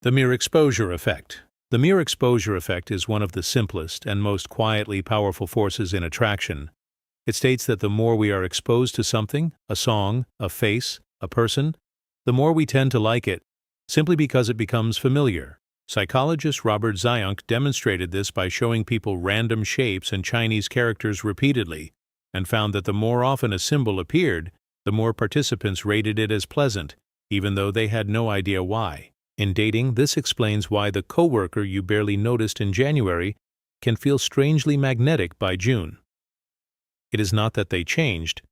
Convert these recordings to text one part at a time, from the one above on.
The mere exposure effect. The mere exposure effect is one of the simplest and most quietly powerful forces in attraction. It states that the more we are exposed to something, a song, a face, a person, the more we tend to like it, simply because it becomes familiar. Psychologist Robert Zeigarnik demonstrated this by showing people random shapes and Chinese characters repeatedly, and found that the more often a symbol appeared, the more participants rated it as pleasant, even though they had no idea why. In dating, this explains why the coworker you barely noticed in January can feel strangely magnetic by June. It is not that they changed.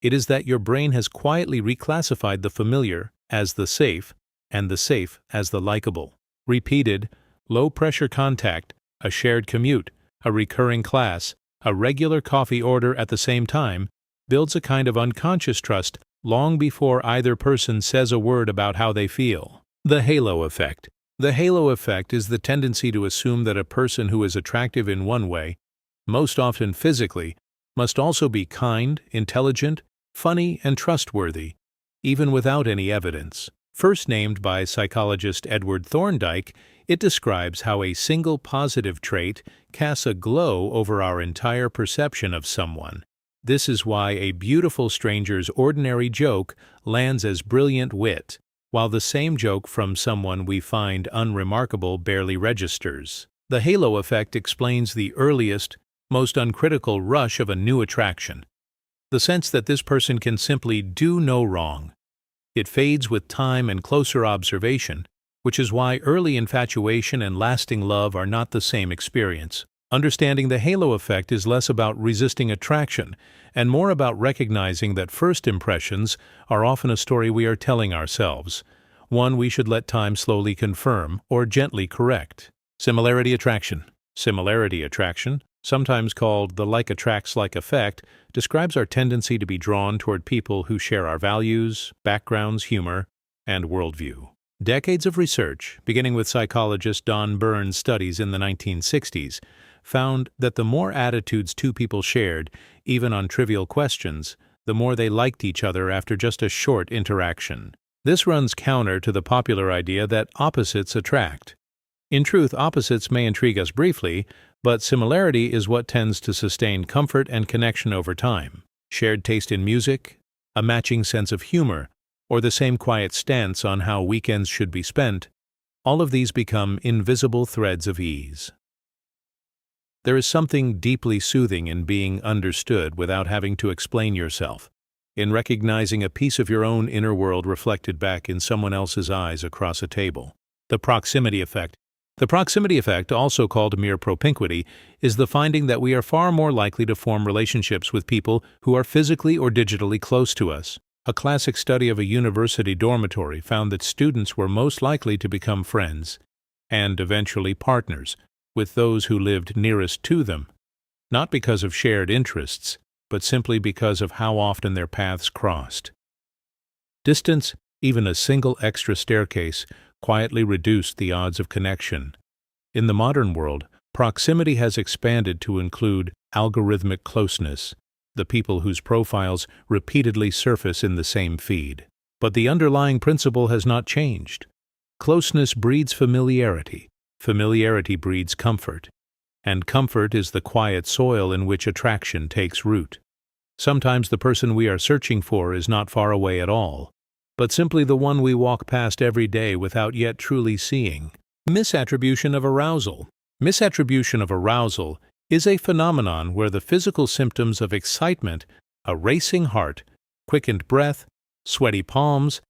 It is that your brain has quietly reclassified the familiar as the safe and the safe as the likable. Repeated, low-pressure contact, a shared commute, a recurring class, a regular coffee order at the same time builds a kind of unconscious trust long before either person says a word about how they feel. The halo effect. The halo effect is the tendency to assume that a person who is attractive in one way, most often physically, must also be kind, intelligent, funny, and trustworthy, even without any evidence. First named by psychologist Edward Thorndike, it describes how a single positive trait casts a glow over our entire perception of someone. This is why a beautiful stranger's ordinary joke lands as brilliant wit, while the same joke from someone we find unremarkable barely registers. The halo effect explains the earliest, most uncritical rush of a new attraction. The sense that this person can simply do no wrong. It fades with time and closer observation, which is why early infatuation and lasting love are not the same experience. Understanding the halo effect is less about resisting attraction and more about recognizing that first impressions are often a story we are telling ourselves, one we should let time slowly confirm or gently correct. Similarity attraction. Similarity attraction, sometimes called the like-attracts-like effect, describes our tendency to be drawn toward people who share our values, backgrounds, humor, and worldview. Decades of research, beginning with psychologist Don Byrne's studies in the 1960s, found that the more attitudes two people shared, even on trivial questions, the more they liked each other after just a short interaction. This runs counter to the popular idea that opposites attract. In truth, opposites may intrigue us briefly, but similarity is what tends to sustain comfort and connection over time. Shared taste in music, a matching sense of humor, or the same quiet stance on how weekends should be spent, all of these become invisible threads of ease. There is something deeply soothing in being understood without having to explain yourself, in recognizing a piece of your own inner world reflected back in someone else's eyes across a table. The proximity effect. The proximity effect, also called mere propinquity, is the finding that we are far more likely to form relationships with people who are physically or digitally close to us. A classic study of a university dormitory found that students were most likely to become friends, and eventually partners, with those who lived nearest to them, not because of shared interests, but simply because of how often their paths crossed. Distance, even a single extra staircase, quietly reduced the odds of connection. In the modern world, proximity has expanded to include algorithmic closeness, the people whose profiles repeatedly surface in the same feed. But the underlying principle has not changed. Closeness breeds familiarity, familiarity breeds comfort, and comfort is the quiet soil in which attraction takes root. Sometimes the person we are searching for is not far away at all, but simply the one we walk past every day without yet truly seeing. Misattribution of arousal. Misattribution of arousal is a phenomenon where the physical symptoms of excitement, a racing heart, quickened breath, sweaty palms,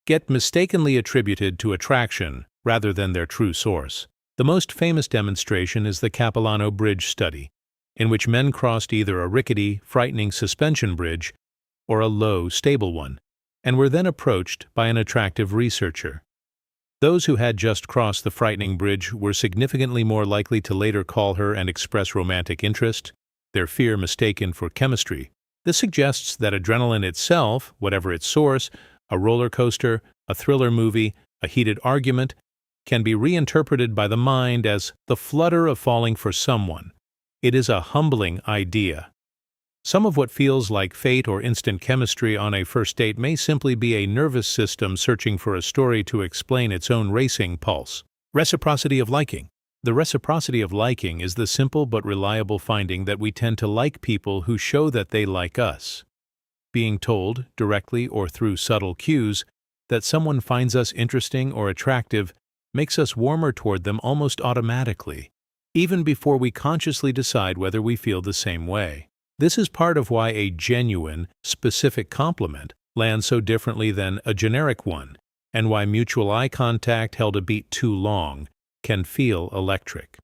get mistakenly attributed to attraction rather than their true source. The most famous demonstration is the Capilano Bridge study, in which men crossed either a rickety, frightening suspension bridge or a low, stable one, and were then approached by an attractive researcher. Those who had just crossed the frightening bridge were significantly more likely to later call her and express romantic interest, their fear mistaken for chemistry. This suggests that adrenaline itself, whatever its source, a roller coaster, a thriller movie, a heated argument, can be reinterpreted by the mind as the flutter of falling for someone. It is a humbling idea. Some of what feels like fate or instant chemistry on a first date may simply be a nervous system searching for a story to explain its own racing pulse. Reciprocity of liking. The reciprocity of liking is the simple but reliable finding that we tend to like people who show that they like us. Being told, directly or through subtle cues, that someone finds us interesting or attractive makes us warmer toward them almost automatically, even before we consciously decide whether we feel the same way. This is part of why a genuine, specific compliment lands so differently than a generic one, and why mutual eye contact held a beat too long can feel electric.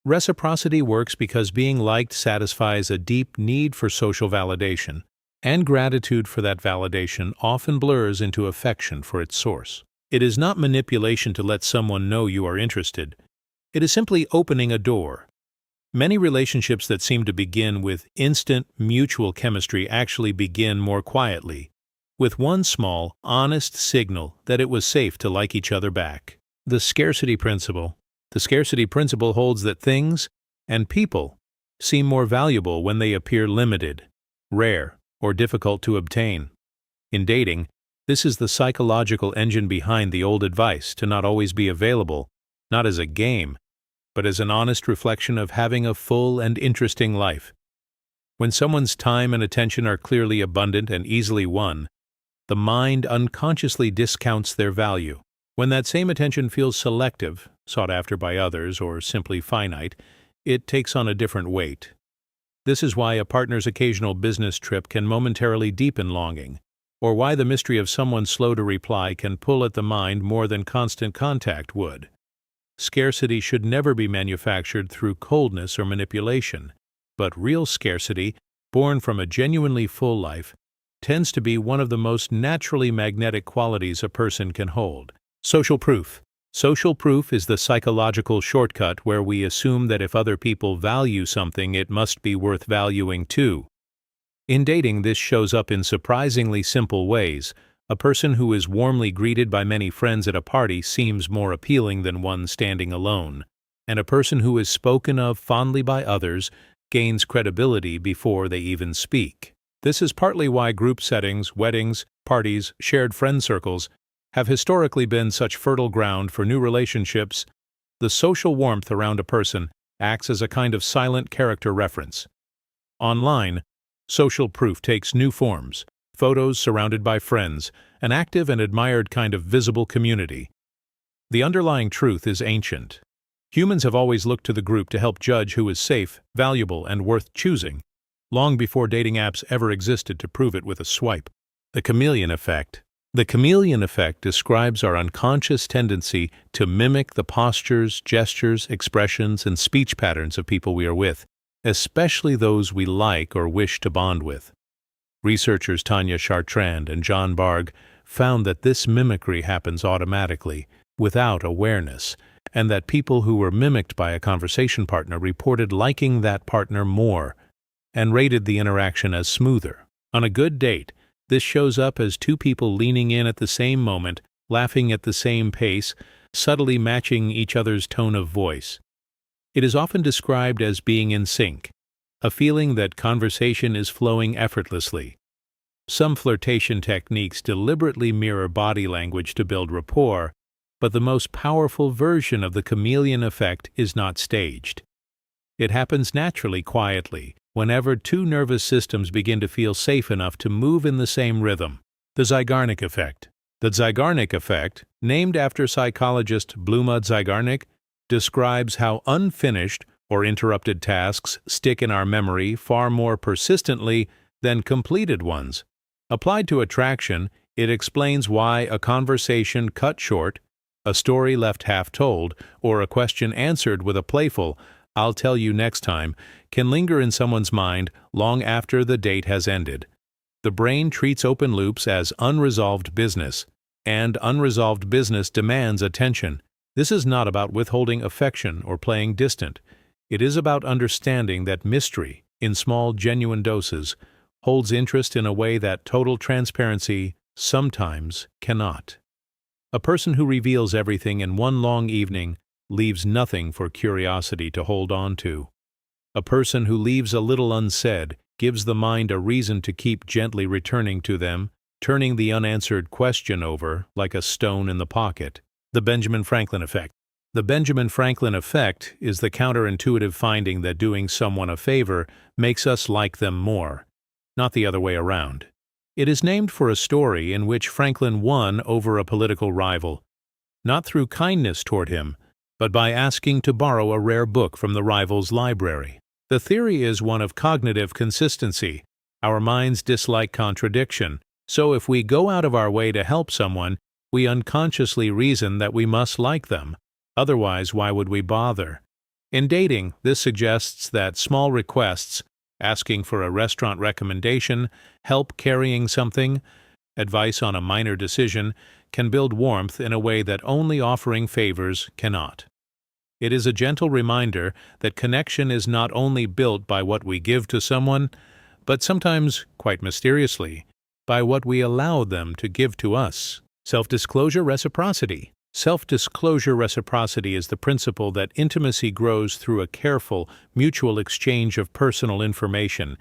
Reciprocity works because being liked satisfies a deep need for social validation, and gratitude for that validation often blurs into affection for its source. It is not manipulation to let someone know you are interested. It is simply opening a door. Many relationships that seem to begin with instant mutual chemistry actually begin more quietly, with one small, honest signal that it was safe to like each other back. The scarcity principle. The scarcity principle holds that things and people seem more valuable when they appear limited, rare, or difficult to obtain. In dating, this is the psychological engine behind the old advice to not always be available, not as a game, but as an honest reflection of having a full and interesting life. When someone's time and attention are clearly abundant and easily won, the mind unconsciously discounts their value. When that same attention feels selective, sought after by others, or simply finite, it takes on a different weight. This is why a partner's occasional business trip can momentarily deepen longing, or why the mystery of someone slow to reply can pull at the mind more than constant contact would. Scarcity should never be manufactured through coldness or manipulation, but real scarcity, born from a genuinely full life, tends to be one of the most naturally magnetic qualities a person can hold. Social proof. Social proof is the psychological shortcut where we assume that if other people value something, it must be worth valuing too. In dating, this shows up in surprisingly simple ways. A person who is warmly greeted by many friends at a party seems more appealing than one standing alone, and a person who is spoken of fondly by others gains credibility before they even speak. This is partly why group settings, weddings, parties, shared friend circles have historically been such fertile ground for new relationships. The social warmth around a person acts as a kind of silent character reference. Online, social proof takes new forms. Photos surrounded by friends, an active and admired kind of visible community. The underlying truth is ancient. Humans have always looked to the group to help judge who is safe, valuable, and worth choosing, long before dating apps ever existed to prove it with a swipe. The chameleon effect. The chameleon effect describes our unconscious tendency to mimic the postures, gestures, expressions, and speech patterns of people we are with, especially those we like or wish to bond with. Researchers Tanya Chartrand and John Barg found that this mimicry happens automatically, without awareness, and that people who were mimicked by a conversation partner reported liking that partner more and rated the interaction as smoother. On a good date, this shows up as two people leaning in at the same moment, laughing at the same pace, subtly matching each other's tone of voice. It is often described as being in sync, a feeling that conversation is flowing effortlessly. Some flirtation techniques deliberately mirror body language to build rapport, but the most powerful version of the chameleon effect is not staged. It happens naturally, quietly, whenever two nervous systems begin to feel safe enough to move in the same rhythm. The Zeigarnik effect. The Zeigarnik effect, named after psychologist Bluma Zeigarnik, describes how unfinished or interrupted tasks stick in our memory far more persistently than completed ones. Applied to attraction, it explains why a conversation cut short, a story left half told, or a question answered with a playful, "I'll tell you next time," can linger in someone's mind long after the date has ended. The brain treats open loops as unresolved business, and unresolved business demands attention. This is not about withholding affection or playing distant. It is about understanding that mystery, in small, genuine doses, holds interest in a way that total transparency sometimes cannot. A person who reveals everything in one long evening leaves nothing for curiosity to hold on to. A person who leaves a little unsaid gives the mind a reason to keep gently returning to them, turning the unanswered question over like a stone in the pocket. The Benjamin Franklin effect. The Benjamin Franklin effect is the counterintuitive finding that doing someone a favor makes us like them more, not the other way around. It is named for a story in which Franklin won over a political rival, not through kindness toward him, but by asking to borrow a rare book from the rival's library. The theory is one of cognitive consistency. Our minds dislike contradiction, so if we go out of our way to help someone, we unconsciously reason that we must like them. Otherwise, why would we bother? In dating, this suggests that small requests, asking for a restaurant recommendation, help carrying something, advice on a minor decision, can build warmth in a way that only offering favors cannot. It is a gentle reminder that connection is not only built by what we give to someone, but sometimes, quite mysteriously, by what we allow them to give to us. Self-disclosure reciprocity. Self-disclosure reciprocity is the principle that intimacy grows through a careful, mutual exchange of personal information,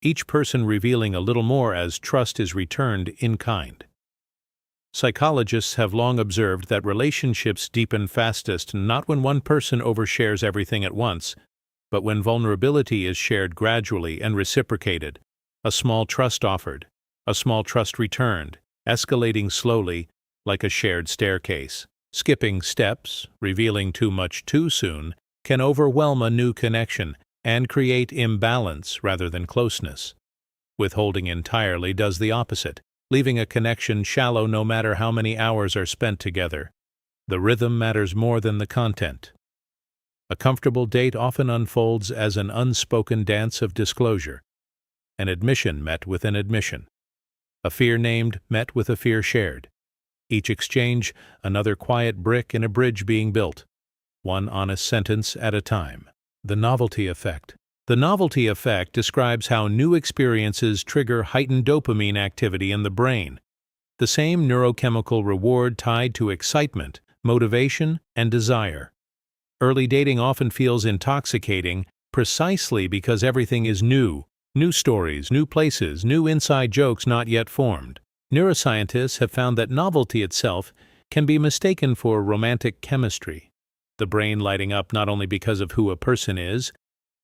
each person revealing a little more as trust is returned in kind. Psychologists have long observed that relationships deepen fastest not when one person overshares everything at once, but when vulnerability is shared gradually and reciprocated, a small trust offered, a small trust returned, escalating slowly like a shared staircase. Skipping steps, revealing too much too soon, can overwhelm a new connection and create imbalance rather than closeness. Withholding entirely does the opposite, leaving a connection shallow no matter how many hours are spent together. The rhythm matters more than the content. A comfortable date often unfolds as an unspoken dance of disclosure, an admission met with an admission, a fear named met with a fear shared. Each exchange, another quiet brick in a bridge being built, one honest sentence at a time. The novelty effect. The novelty effect describes how new experiences trigger heightened dopamine activity in the brain, the same neurochemical reward tied to excitement, motivation, and desire. Early dating often feels intoxicating precisely because everything is new stories, new places, new inside jokes not yet formed. Neuroscientists have found that novelty itself can be mistaken for romantic chemistry, the brain lighting up not only because of who a person is,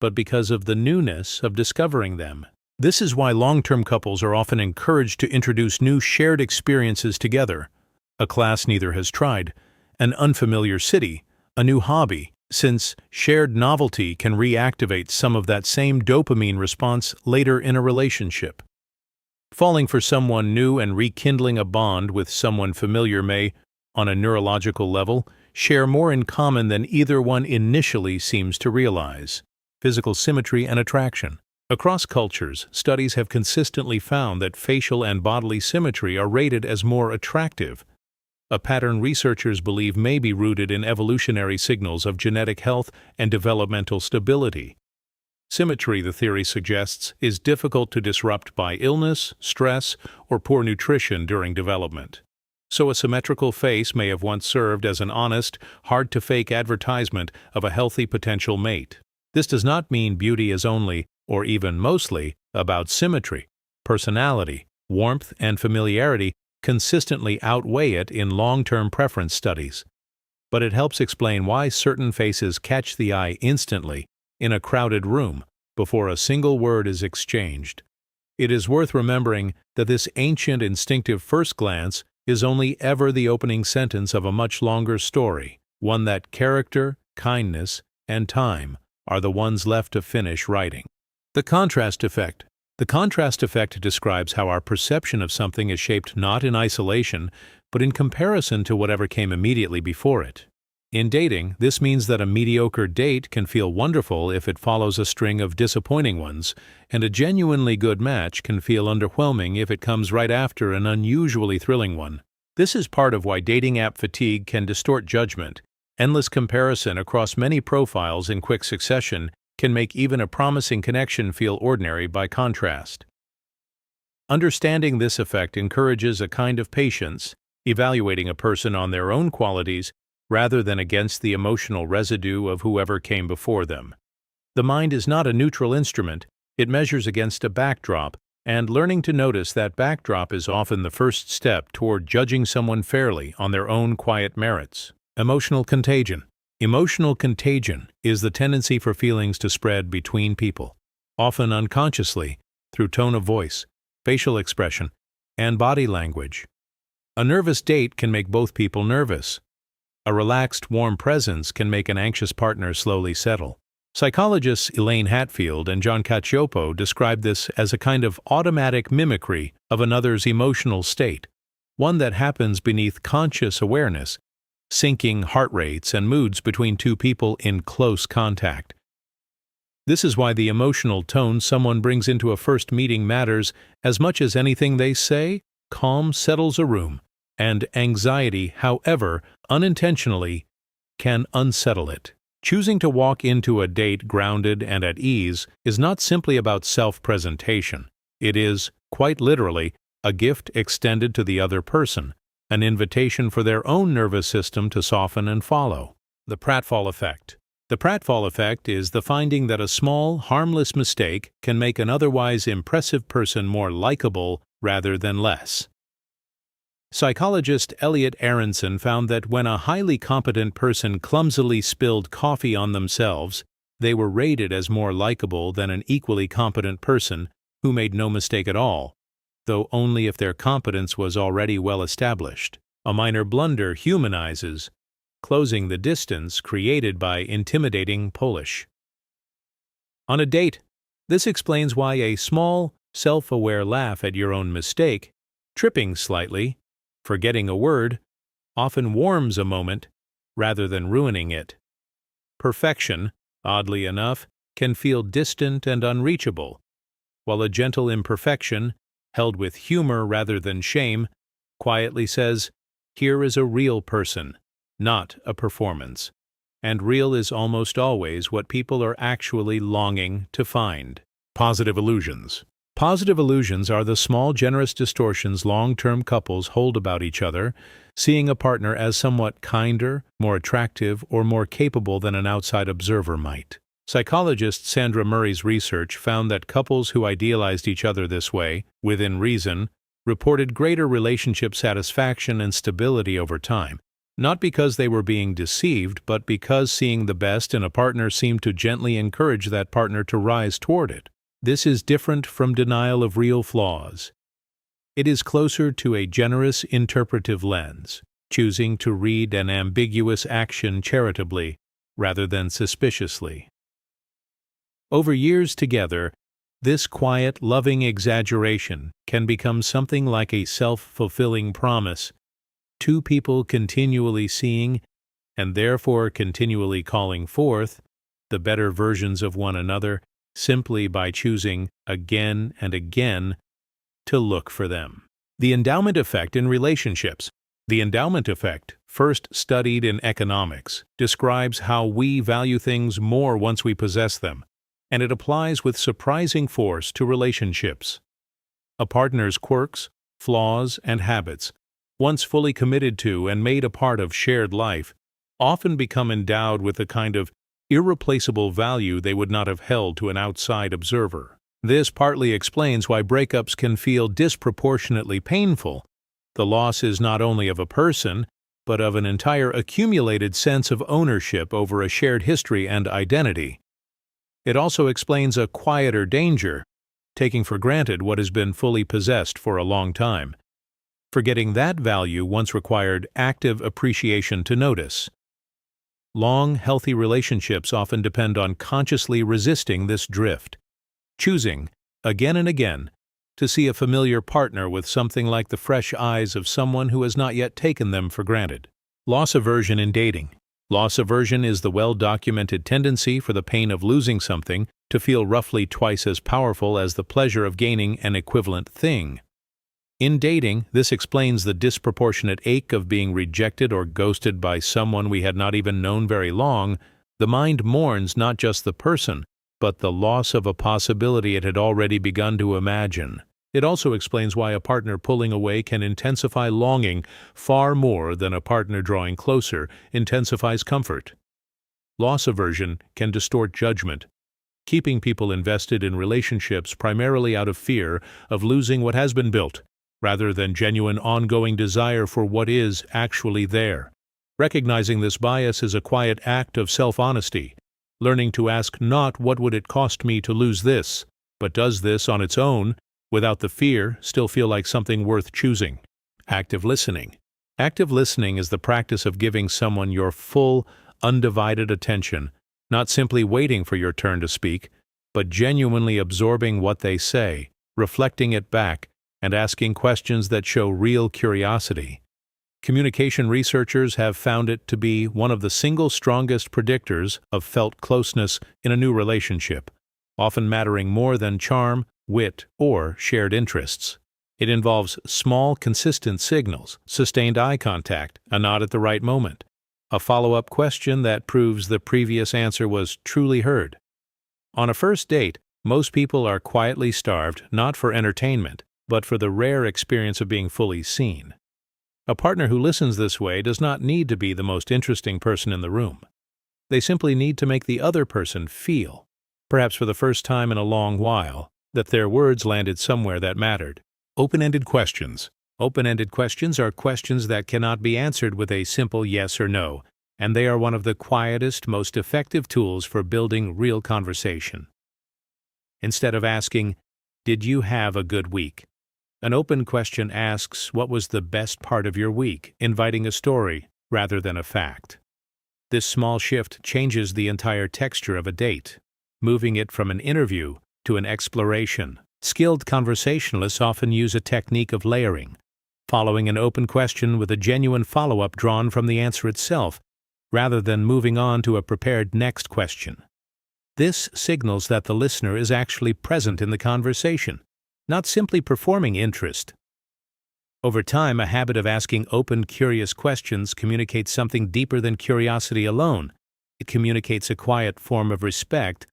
but because of the newness of discovering them. This is why long-term couples are often encouraged to introduce new shared experiences together, a class neither has tried, an unfamiliar city, a new hobby, since shared novelty can reactivate some of that same dopamine response later in a relationship. Falling for someone new and rekindling a bond with someone familiar may, on a neurological level, share more in common than either one initially seems to realize. Physical symmetry and attraction. Across cultures, studies have consistently found that facial and bodily symmetry are rated as more attractive, a pattern researchers believe may be rooted in evolutionary signals of genetic health and developmental stability. Symmetry, the theory suggests, is difficult to disrupt by illness, stress, or poor nutrition during development. So a symmetrical face may have once served as an honest, hard-to-fake advertisement of a healthy potential mate. This does not mean beauty is only, or even mostly, about symmetry. Personality, warmth, and familiarity consistently outweigh it in long-term preference studies. But it helps explain why certain faces catch the eye instantly in a crowded room before a single word is exchanged. It is worth remembering that this ancient instinctive first glance is only ever the opening sentence of a much longer story, one that character, kindness, and time are the ones left to finish writing. The contrast effect. The contrast effect describes how our perception of something is shaped not in isolation, but in comparison to whatever came immediately before it. In dating, this means that a mediocre date can feel wonderful if it follows a string of disappointing ones, and a genuinely good match can feel underwhelming if it comes right after an unusually thrilling one. This is part of why dating app fatigue can distort judgment. Endless comparison across many profiles in quick succession can make even a promising connection feel ordinary by contrast. Understanding this effect encourages a kind of patience, evaluating a person on their own qualities rather than against the emotional residue of whoever came before them. The mind is not a neutral instrument, It measures against a backdrop, and learning to notice that backdrop is often the first step toward judging someone fairly on their own quiet merits. Emotional contagion. Emotional contagion is the tendency for feelings to spread between people, often unconsciously, through tone of voice, facial expression, and body language. A nervous date can make both people nervous. A relaxed, warm presence can make an anxious partner slowly settle. Psychologists Elaine Hatfield and John Cacioppo describe this as a kind of automatic mimicry of another's emotional state, one that happens beneath conscious awareness, syncing heart rates and moods between two people in close contact. This is why the emotional tone someone brings into a first meeting matters as much as anything they say. Calm settles a room, and anxiety, however unintentionally, can unsettle it. Choosing to walk into a date grounded and at ease is not simply about self-presentation. It is, quite literally, a gift extended to the other person, an invitation for their own nervous system to soften and follow. The Pratfall effect. The Pratfall effect is the finding that a small, harmless mistake can make an otherwise impressive person more likable rather than less. Psychologist Elliot Aronson found that when a highly competent person clumsily spilled coffee on themselves, they were rated as more likable than an equally competent person who made no mistake at all, though only if their competence was already well established. A minor blunder humanizes, closing the distance created by intimidating polish. On a date, this explains why a small, self-aware laugh at your own mistake, tripping slightly, forgetting a word, often warms a moment rather than ruining it. Perfection, oddly enough, can feel distant and unreachable, while a gentle imperfection, held with humor rather than shame, quietly says, "Here is a real person, not a performance." And real is almost always what people are actually longing to find. Positive illusions. Positive illusions are the small, generous distortions long-term couples hold about each other, seeing a partner as somewhat kinder, more attractive, or more capable than an outside observer might. Psychologist Sandra Murray's research found that couples who idealized each other this way, within reason, reported greater relationship satisfaction and stability over time, not because they were being deceived, but because seeing the best in a partner seemed to gently encourage that partner to rise toward it. This is different from denial of real flaws. It is closer to a generous interpretive lens, choosing to read an ambiguous action charitably rather than suspiciously. Over years together, this quiet, loving exaggeration can become something like a self-fulfilling promise, two people continually seeing, and therefore continually calling forth, the better versions of one another, simply by choosing, again and again, to look for them. The endowment effect in relationships. The endowment effect, first studied in economics, describes how we value things more once we possess them, and it applies with surprising force to relationships. A partner's quirks, flaws, and habits, once fully committed to and made a part of shared life, often become endowed with a kind of irreplaceable value they would not have held to an outside observer. This partly explains why breakups can feel disproportionately painful. The loss is not only of a person, but of an entire accumulated sense of ownership over a shared history and identity. It also explains a quieter danger, taking for granted what has been fully possessed for a long time. Forgetting that value once required active appreciation to notice. Long, healthy relationships often depend on consciously resisting this drift, choosing, again and again, to see a familiar partner with something like the fresh eyes of someone who has not yet taken them for granted. Loss aversion in dating. Loss aversion is the well-documented tendency for the pain of losing something to feel roughly twice as powerful as the pleasure of gaining an equivalent thing. In dating, this explains the disproportionate ache of being rejected or ghosted by someone we had not even known very long. The mind mourns not just the person, but the loss of a possibility it had already begun to imagine. It also explains why a partner pulling away can intensify longing far more than a partner drawing closer intensifies comfort. Loss aversion can distort judgment, keeping people invested in relationships primarily out of fear of losing what has been built, rather than genuine ongoing desire for what is actually there. Recognizing this bias is a quiet act of self-honesty, learning to ask not what would it cost me to lose this, but does this on its own, without the fear, still feel like something worth choosing. Active listening. Active listening is the practice of giving someone your full, undivided attention, not simply waiting for your turn to speak, but genuinely absorbing what they say, reflecting it back, and asking questions that show real curiosity. Communication researchers have found it to be one of the single strongest predictors of felt closeness in a new relationship, often mattering more than charm, wit, or shared interests. It involves small, consistent signals, sustained eye contact, a nod at the right moment, a follow-up question that proves the previous answer was truly heard. On a first date, most people are quietly starved not for entertainment, but for the rare experience of being fully seen. A partner who listens this way does not need to be the most interesting person in the room. They simply need to make the other person feel, perhaps for the first time in a long while, that their words landed somewhere that mattered. Open-ended questions. Open-ended questions are questions that cannot be answered with a simple yes or no, and they are one of the quietest, most effective tools for building real conversation. Instead of asking, "Did you have a good week?" an open question asks, "What was the best part of your week?" inviting a story rather than a fact. This small shift changes the entire texture of a date, moving it from an interview to an exploration. Skilled conversationalists often use a technique of layering, following an open question with a genuine follow-up drawn from the answer itself, rather than moving on to a prepared next question. This signals that the listener is actually present in the conversation, not simply performing interest. Over time, a habit of asking open, curious questions communicates something deeper than curiosity alone. It communicates a quiet form of respect,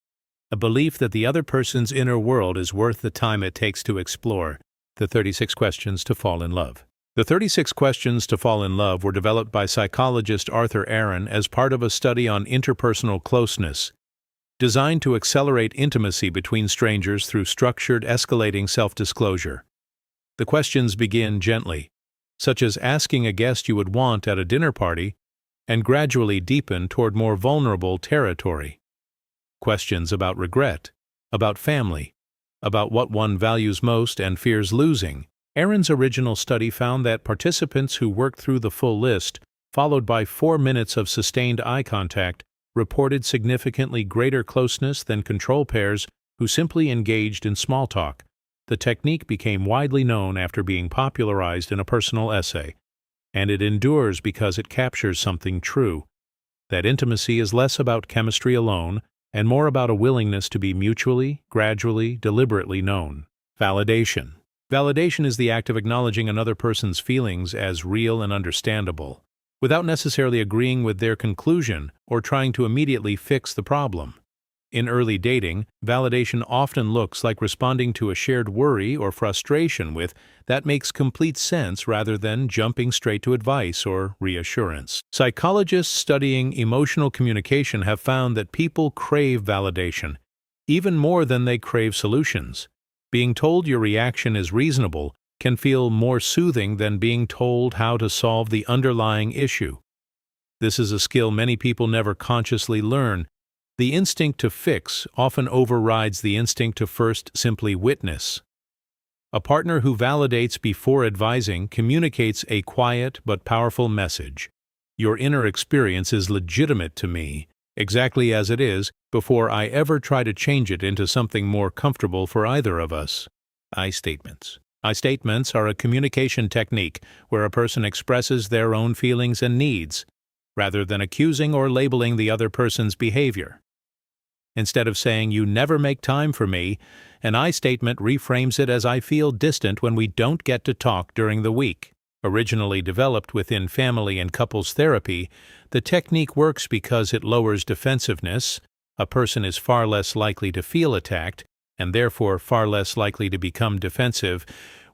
a belief that the other person's inner world is worth the time it takes to explore. The 36 Questions to Fall in Love. The 36 Questions to Fall in Love were developed by psychologist Arthur Aaron as part of a study on interpersonal closeness, designed to accelerate intimacy between strangers through structured, escalating self-disclosure. The questions begin gently, such as asking a guest you would want at a dinner party, and gradually deepen toward more vulnerable territory. Questions about regret, about family, about what one values most and fears losing. Aaron's original study found that participants who worked through the full list, followed by 4 minutes of sustained eye contact, reported significantly greater closeness than control pairs who simply engaged in small talk. The technique became widely known after being popularized in a personal essay, and it endures because it captures something true, that intimacy is less about chemistry alone and more about a willingness to be mutually, gradually, deliberately known. Validation. Validation is the act of acknowledging another person's feelings as real and understandable, without necessarily agreeing with their conclusion or trying to immediately fix the problem. In early dating, validation often looks like responding to a shared worry or frustration with "that makes complete sense" rather than jumping straight to advice or reassurance. Psychologists studying emotional communication have found that people crave validation, even more than they crave solutions. Being told your reaction is reasonable can feel more soothing than being told how to solve the underlying issue. This is a skill many people never consciously learn. The instinct to fix often overrides the instinct to first simply witness. A partner who validates before advising communicates a quiet but powerful message. Your inner experience is legitimate to me, exactly as it is, before I ever try to change it into something more comfortable for either of us. I statements. I statements are a communication technique where a person expresses their own feelings and needs, rather than accusing or labeling the other person's behavior. Instead of saying, "You never make time for me," an I statement reframes it as, "I feel distant when we don't get to talk during the week." Originally developed within family and couples therapy, the technique works because it lowers defensiveness. A person is far less likely to feel attacked, and therefore far less likely to become defensive,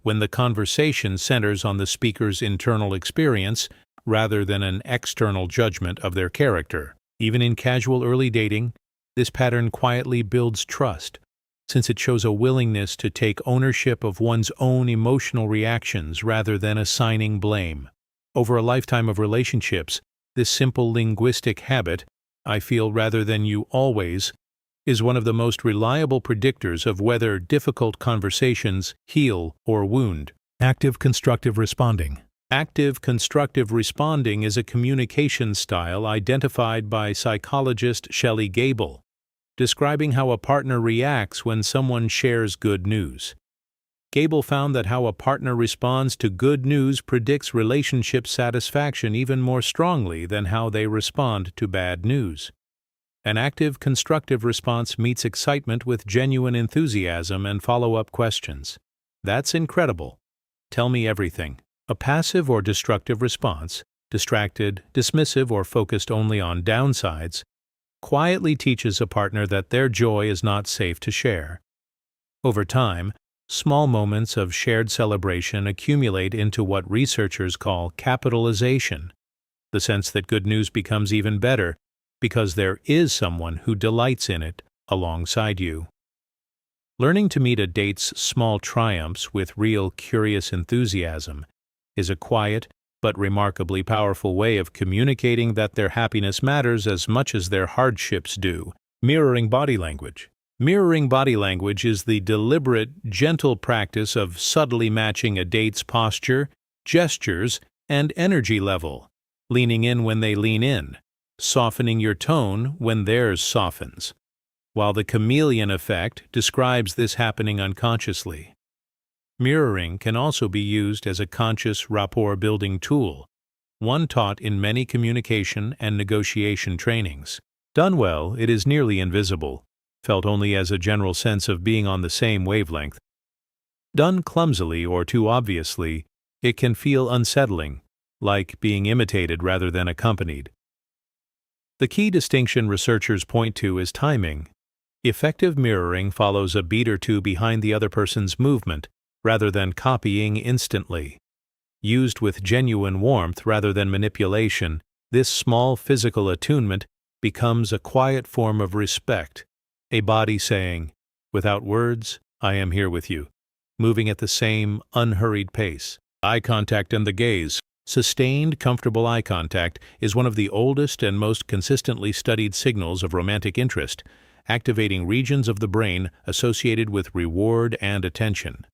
when the conversation centers on the speaker's internal experience rather than an external judgment of their character. Even in casual early dating, This pattern quietly builds trust, since it shows a willingness to take ownership of one's own emotional reactions rather than assigning blame. Over a lifetime of relationships, this simple linguistic habit, I feel rather than you always, is one of the most reliable predictors of whether difficult conversations heal or wound. Active constructive responding. Active constructive responding is a communication style identified by psychologist Shelley Gable, describing how a partner reacts when someone shares good news. Gable found that how a partner responds to good news predicts relationship satisfaction even more strongly than how they respond to bad news. An active, constructive response meets excitement with genuine enthusiasm and follow-up questions. That's incredible. Tell me everything. A passive or destructive response, distracted, dismissive, or focused only on downsides, quietly teaches a partner that their joy is not safe to share. Over time, small moments of shared celebration accumulate into what researchers call capitalization, the sense that good news becomes even better because there is someone who delights in it alongside you. Learning to meet a date's small triumphs with real curious enthusiasm is a quiet but remarkably powerful way of communicating that their happiness matters as much as their hardships do. Mirroring body language. Mirroring body language is the deliberate, gentle practice of subtly matching a date's posture, gestures, and energy level, leaning in when they lean in, softening your tone when theirs softens, while the chameleon effect describes this happening unconsciously. Mirroring can also be used as a conscious rapport-building tool, one taught in many communication and negotiation trainings. Done well, it is nearly invisible, felt only as a general sense of being on the same wavelength. Done clumsily or too obviously, it can feel unsettling, like being imitated rather than accompanied. The key distinction researchers point to is timing. Effective mirroring follows a beat or two behind the other person's movement, rather than copying instantly. Used with genuine warmth rather than manipulation, this small physical attunement becomes a quiet form of respect, a body saying, "Without words, I am here with you," moving at the same unhurried pace. Eye contact and the gaze. Sustained, comfortable eye contact is one of the oldest and most consistently studied signals of romantic interest, activating regions of the brain associated with reward and attention.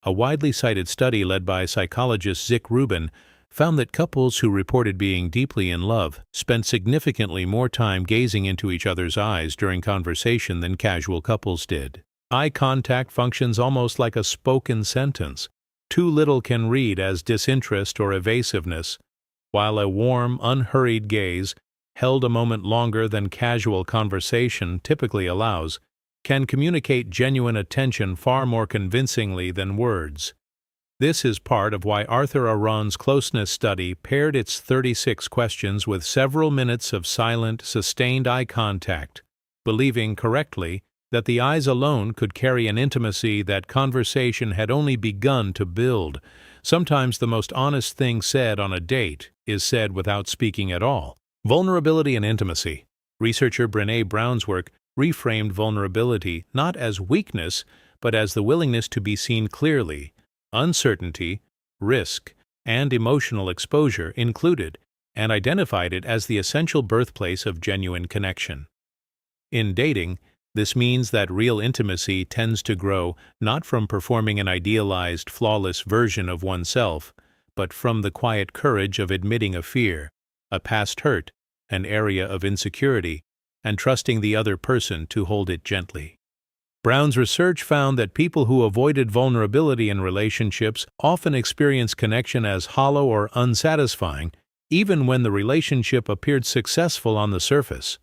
A widely cited study led by psychologist Zick Rubin found that couples who reported being deeply in love spent significantly more time gazing into each other's eyes during conversation than casual couples did. Eye contact functions almost like a spoken sentence. Too little can read as disinterest or evasiveness, while a warm, unhurried gaze, held a moment longer than casual conversation typically allows, can communicate genuine attention far more convincingly than words. This is part of why Arthur Aron's closeness study paired its 36 questions with several minutes of silent, sustained eye contact, believing correctly that the eyes alone could carry an intimacy that conversation had only begun to build. Sometimes the most honest thing said on a date is said without speaking at all. Vulnerability and intimacy. Researcher Brené Brown's work reframed vulnerability not as weakness, but as the willingness to be seen clearly, uncertainty, risk, and emotional exposure included, and identified it as the essential birthplace of genuine connection. In dating, this means that real intimacy tends to grow not from performing an idealized, flawless version of oneself, but from the quiet courage of admitting a fear, a past hurt, an area of insecurity, and trusting the other person to hold it gently. Brown's research found that people who avoided vulnerability in relationships often experience connection as hollow or unsatisfying, even when the relationship appeared successful on the surface.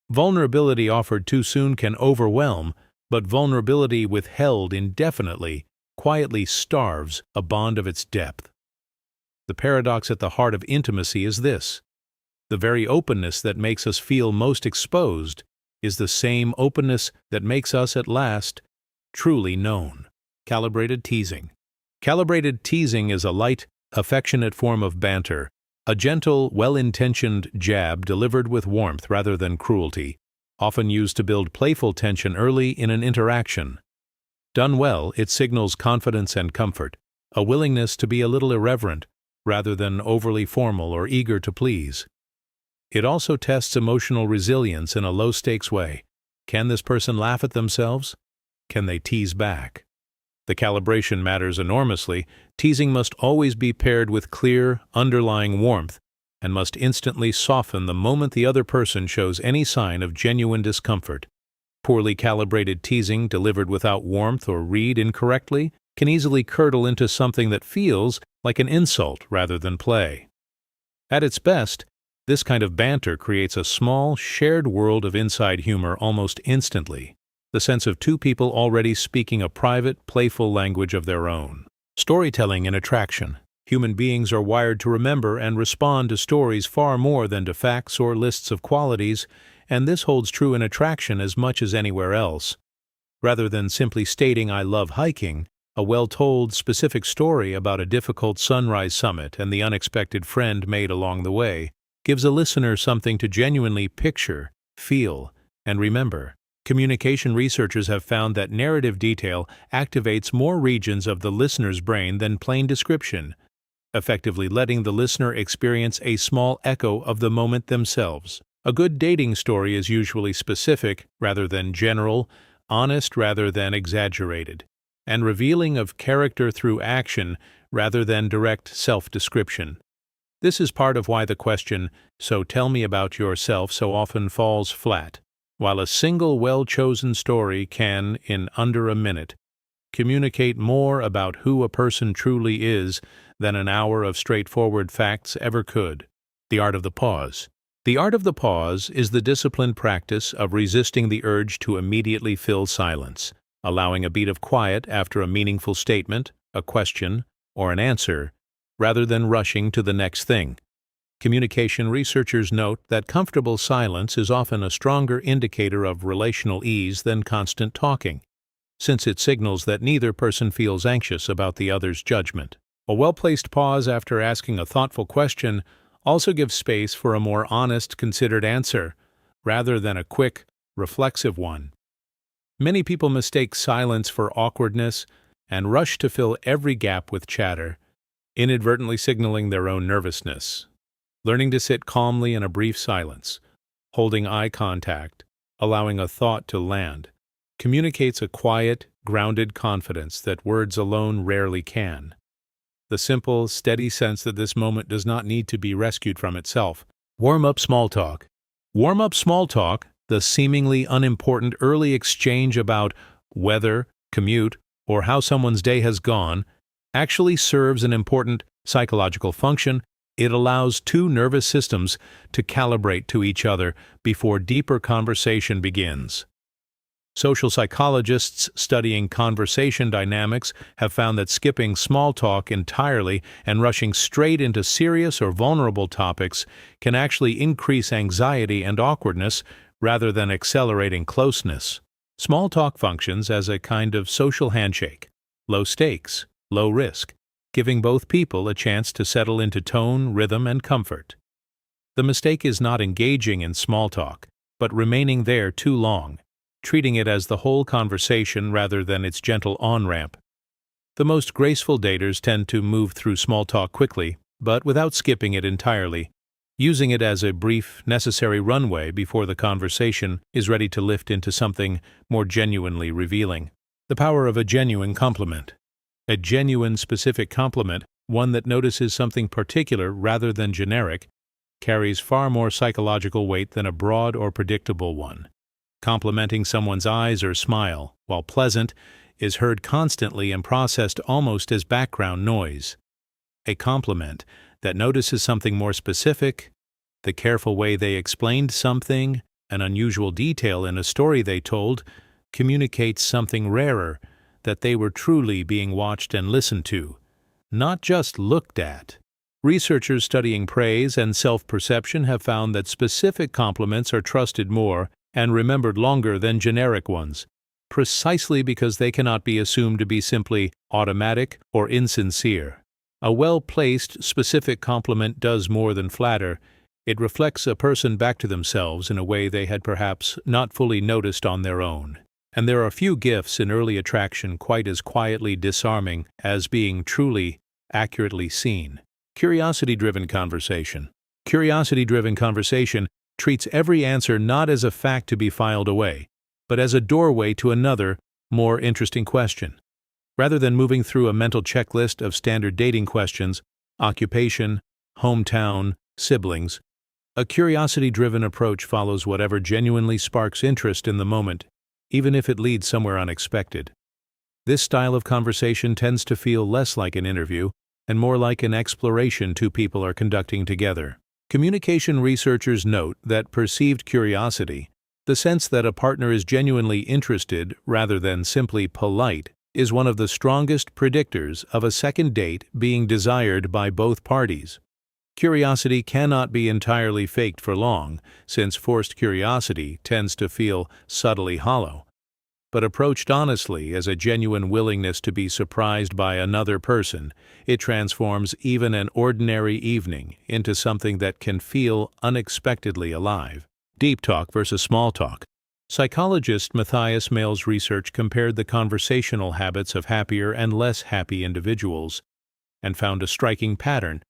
Vulnerability offered too soon can overwhelm, but vulnerability withheld indefinitely quietly starves a bond of its depth. The paradox at the heart of intimacy is this: the very openness that makes us feel most exposed is the same openness that makes us at last truly known. Calibrated teasing. Calibrated teasing is a light, affectionate form of banter, a gentle, well-intentioned jab delivered with warmth rather than cruelty. often used to build playful tension early in an interaction. Done well, it signals confidence and comfort, a willingness to be a little irreverent, rather than overly formal or eager to please. It also tests emotional resilience in a low-stakes way. Can this person laugh at themselves? Can they tease back? The calibration matters enormously. Teasing must always be paired with clear, underlying warmth, and must instantly soften the moment the other person shows any sign of genuine discomfort. Poorly calibrated teasing delivered without warmth or read incorrectly can easily curdle into something that feels like an insult rather than play. At its best, this kind of banter creates a small, shared world of inside humor almost instantly, the sense of two people already speaking a private, playful language of their own. Storytelling in attraction. Human beings are wired to remember and respond to stories far more than to facts or lists of qualities, and this holds true in attraction as much as anywhere else. Rather than simply stating "I love hiking," a well-told, specific story about a difficult sunrise summit and the unexpected friend made along the way gives a listener something to genuinely picture, feel, and remember. Communication researchers have found that narrative detail activates more regions of the listener's brain than plain description, effectively letting the listener experience a small echo of the moment themselves. A good dating story is usually specific rather than general, honest rather than exaggerated, and revealing of character through action rather than direct self-description. This is part of why the question, "So tell me about yourself," so often falls flat, while a single well-chosen story can, in under a minute, communicate more about who a person truly is than an hour of straightforward facts ever could. The art of the pause. The art of the pause is the disciplined practice of resisting the urge to immediately fill silence, allowing a beat of quiet after a meaningful statement, a question, or an answer, rather than rushing to the next thing. Communication researchers note that comfortable silence is often a stronger indicator of relational ease than constant talking, since it signals that neither person feels anxious about the other's judgment. A well-placed pause after asking a thoughtful question also gives space for a more honest, considered answer, rather than a quick, reflexive one. Many people mistake silence for awkwardness and rush to fill every gap with chatter, inadvertently signaling their own nervousness. Learning to sit calmly in a brief silence, holding eye contact, allowing a thought to land, communicates a quiet, grounded confidence that words alone rarely can. The simple, steady sense that this moment does not need to be rescued from itself. Warm-up small talk. Warm-up small talk, the seemingly unimportant early exchange about weather, commute, or how someone's day has gone, actually serves an important psychological function. It allows two nervous systems to calibrate to each other before deeper conversation begins. Social psychologists studying conversation dynamics have found that skipping small talk entirely and rushing straight into serious or vulnerable topics can actually increase anxiety and awkwardness rather than accelerating closeness. Small talk functions as a kind of social handshake, low stakes, low risk, giving both people a chance to settle into tone, rhythm, and comfort. The mistake is not engaging in small talk, but remaining there too long, treating it as the whole conversation rather than its gentle on-ramp. The most graceful daters tend to move through small talk quickly, but without skipping it entirely, using it as a brief, necessary runway before the conversation is ready to lift into something more genuinely revealing. The power of a genuine compliment. A genuine, specific compliment, one that notices something particular rather than generic, carries far more psychological weight than a broad or predictable one. Complimenting someone's eyes or smile, while pleasant, is heard constantly and processed almost as background noise. A compliment that notices something more specific, the careful way they explained something, an unusual detail in a story they told, communicates something rarer, that they were truly being watched and listened to, not just looked at. Researchers studying praise and self-perception have found that specific compliments are trusted more and remembered longer than generic ones, precisely because they cannot be assumed to be simply automatic or insincere. A well-placed, specific compliment does more than flatter. It reflects a person back to themselves in a way they had perhaps not fully noticed on their own. And there are few gifts in early attraction quite as quietly disarming as being truly, accurately seen. Curiosity-driven conversation. Curiosity-driven conversation treats every answer not as a fact to be filed away, but as a doorway to another, more interesting question. Rather than moving through a mental checklist of standard dating questions, occupation, hometown, siblings, a curiosity-driven approach follows whatever genuinely sparks interest in the moment, even if it leads somewhere unexpected. This style of conversation tends to feel less like an interview and more like an exploration two people are conducting together. Communication researchers note that perceived curiosity, the sense that a partner is genuinely interested rather than simply polite, is one of the strongest predictors of a second date being desired by both parties. Curiosity cannot be entirely faked for long, since forced curiosity tends to feel subtly hollow. But approached honestly as a genuine willingness to be surprised by another person, it transforms even an ordinary evening into something that can feel unexpectedly alive. Deep talk versus small talk. Psychologist Matthias Mail's research compared the conversational habits of happier and less happy individuals and found a striking pattern.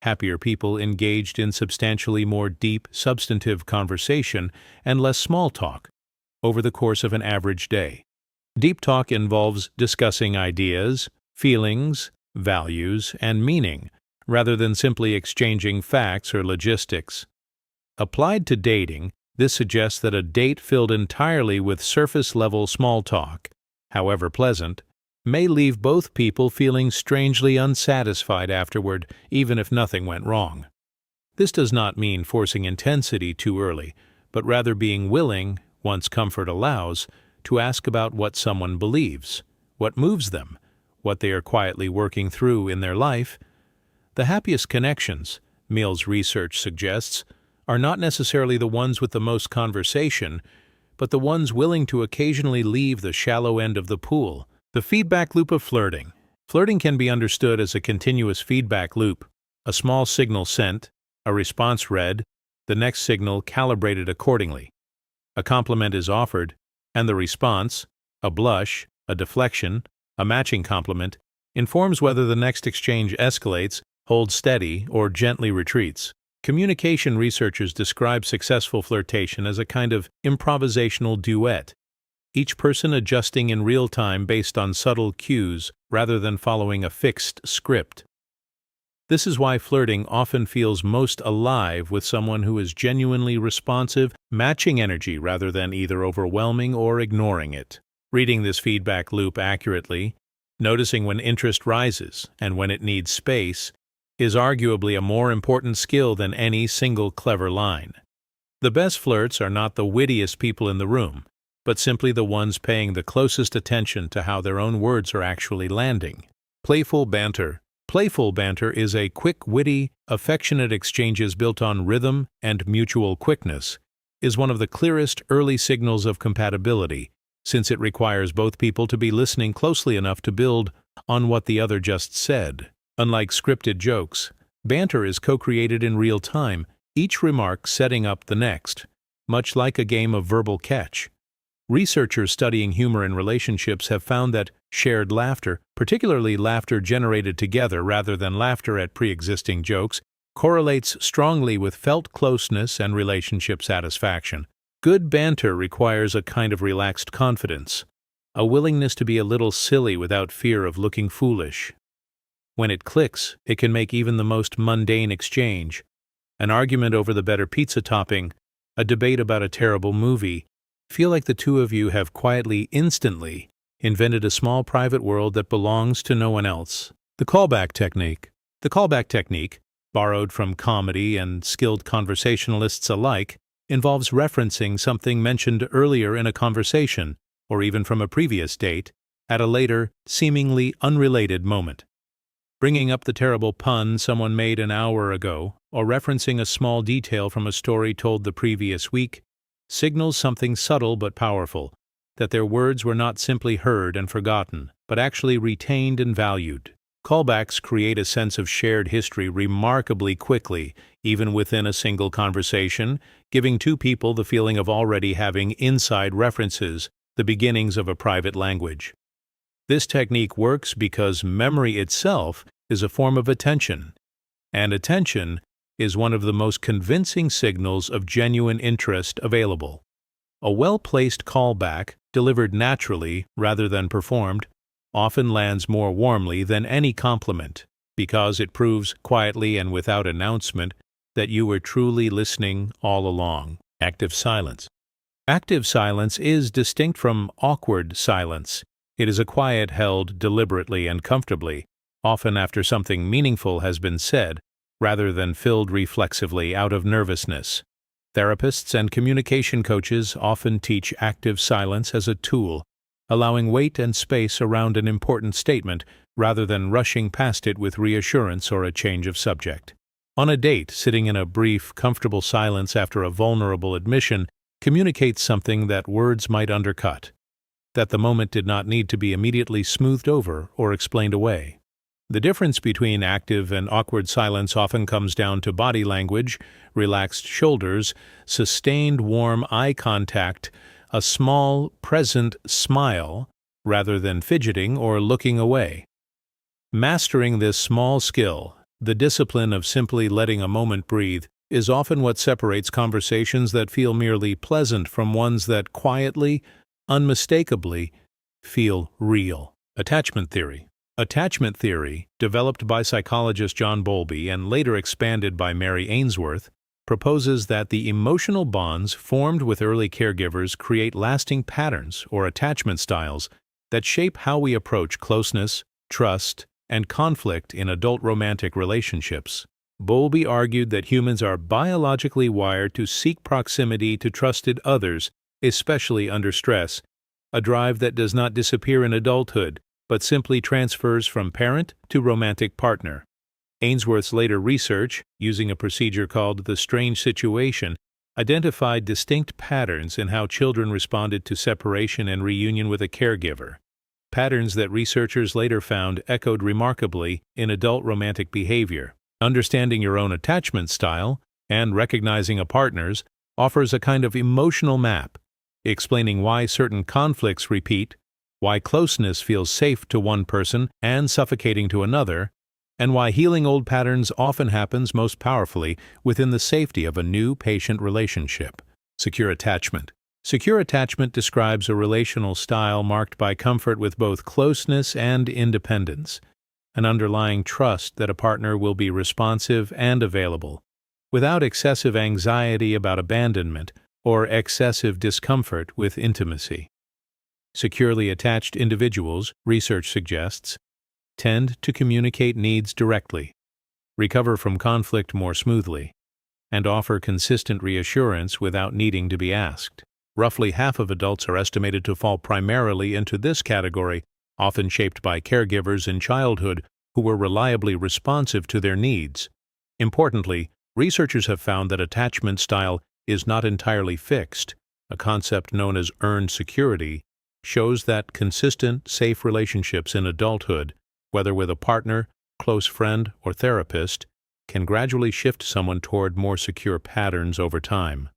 Happier people engaged in substantially more deep, substantive conversation and less small talk over the course of an average day. Deep talk involves discussing ideas, feelings, values, and meaning, rather than simply exchanging facts or logistics. Applied to dating, this suggests that a date filled entirely with surface-level small talk, however pleasant, may leave both people feeling strangely unsatisfied afterward, even if nothing went wrong. This does not mean forcing intensity too early, but rather being willing, once comfort allows, to ask about what someone believes, what moves them, what they are quietly working through in their life. The happiest connections, Mail's research suggests, are not necessarily the ones with the most conversation, but the ones willing to occasionally leave the shallow end of the pool. The feedback loop of flirting. Flirting can be understood as a continuous feedback loop, a small signal sent, a response read, the next signal calibrated accordingly. A compliment is offered, and the response, a blush, a deflection, a matching compliment, informs whether the next exchange escalates, holds steady, or gently retreats. Communication researchers describe successful flirtation as a kind of improvisational duet, each person adjusting in real time based on subtle cues rather than following a fixed script. This is why flirting often feels most alive with someone who is genuinely responsive, matching energy rather than either overwhelming or ignoring it. Reading this feedback loop accurately, noticing when interest rises and when it needs space, is arguably a more important skill than any single clever line. The best flirts are not the wittiest people in the room, but simply the ones paying the closest attention to how their own words are actually landing. Playful banter. Playful banter is a quick, witty, affectionate exchanges built on rhythm and mutual quickness, is one of the clearest early signals of compatibility, since it requires both people to be listening closely enough to build on what the other just said. Unlike scripted jokes, banter is co-created in real time, each remark setting up the next, much like a game of verbal catch. Researchers studying humor in relationships have found that shared laughter, particularly laughter generated together rather than laughter at pre-existing jokes, correlates strongly with felt closeness and relationship satisfaction. Good banter requires a kind of relaxed confidence, a willingness to be a little silly without fear of looking foolish. When it clicks, it can make even the most mundane exchange, an argument over the better pizza topping, a debate about a terrible movie, feel like the two of you have quietly, instantly, invented a small private world that belongs to no one else. The callback technique. The callback technique, borrowed from comedy and skilled conversationalists alike, involves referencing something mentioned earlier in a conversation, or even from a previous date, at a later, seemingly unrelated moment. Bringing up the terrible pun someone made an hour ago, or referencing a small detail from a story told the previous week, signals something subtle but powerful, that their words were not simply heard and forgotten, but actually retained and valued. Callbacks create a sense of shared history remarkably quickly, even within a single conversation, giving two people the feeling of already having inside references, the beginnings of a private language. This technique works because memory itself is a form of attention, and attention is one of the most convincing signals of genuine interest available. A well-placed callback, delivered naturally rather than performed, often lands more warmly than any compliment, because it proves quietly and without announcement that you were truly listening all along. Active silence. Active silence is distinct from awkward silence. It is a quiet held deliberately and comfortably, often after something meaningful has been said, rather than filled reflexively out of nervousness. Therapists and communication coaches often teach active silence as a tool, allowing weight and space around an important statement rather than rushing past it with reassurance or a change of subject. On a date, sitting in a brief, comfortable silence after a vulnerable admission communicates something that words might undercut, that the moment did not need to be immediately smoothed over or explained away. The difference between active and awkward silence often comes down to body language, relaxed shoulders, sustained warm eye contact, a small, present smile, rather than fidgeting or looking away. Mastering this small skill, the discipline of simply letting a moment breathe, is often what separates conversations that feel merely pleasant from ones that quietly, unmistakably, feel real. Attachment theory. Attachment theory, developed by psychologist John Bowlby and later expanded by Mary Ainsworth, proposes that the emotional bonds formed with early caregivers create lasting patterns or attachment styles that shape how we approach closeness, trust, and conflict in adult romantic relationships. Bowlby argued that humans are biologically wired to seek proximity to trusted others, especially under stress, a drive that does not disappear in adulthood, but simply transfers from parent to romantic partner. Ainsworth's later research, using a procedure called the strange situation, identified distinct patterns in how children responded to separation and reunion with a caregiver. Patterns that researchers later found echoed remarkably in adult romantic behavior. Understanding your own attachment style and recognizing a partner's offers a kind of emotional map, explaining why certain conflicts repeat, why closeness feels safe to one person and suffocating to another, and why healing old patterns often happens most powerfully within the safety of a new patient relationship. Secure attachment. Secure attachment describes a relational style marked by comfort with both closeness and independence, an underlying trust that a partner will be responsive and available, without excessive anxiety about abandonment or excessive discomfort with intimacy. Securely attached individuals, research suggests, tend to communicate needs directly, recover from conflict more smoothly, and offer consistent reassurance without needing to be asked. Roughly half of adults are estimated to fall primarily into this category, often shaped by caregivers in childhood who were reliably responsive to their needs. Importantly, researchers have found that attachment style is not entirely fixed. A concept known as earned security shows that consistent, safe relationships in adulthood, whether with a partner, close friend, or therapist, can gradually shift someone toward more secure patterns over time.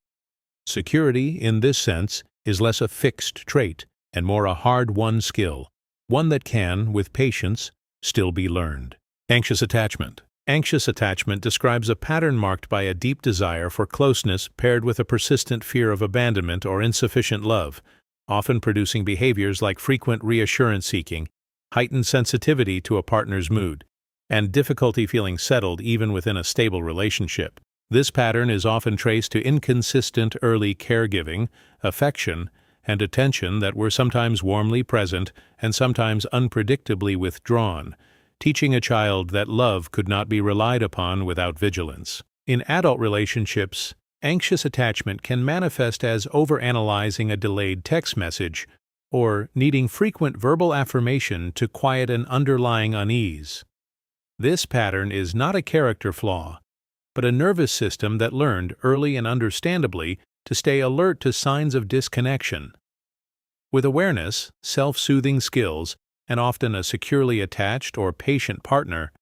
Security, in this sense, is less a fixed trait and more a hard-won skill, one that can, with patience, still be learned. Anxious attachment. Anxious attachment describes a pattern marked by a deep desire for closeness paired with a persistent fear of abandonment or insufficient love, often producing behaviors like frequent reassurance seeking, heightened sensitivity to a partner's mood, and difficulty feeling settled even within a stable relationship. This pattern is often traced to inconsistent early caregiving, affection, and attention that were sometimes warmly present and sometimes unpredictably withdrawn, teaching a child that love could not be relied upon without vigilance. In adult relationships, anxious attachment can manifest as overanalyzing a delayed text message or needing frequent verbal affirmation to quiet an underlying unease. This pattern is not a character flaw, but a nervous system that learned, early and understandably, to stay alert to signs of disconnection. With awareness, self-soothing skills, and often a securely attached or patient partner,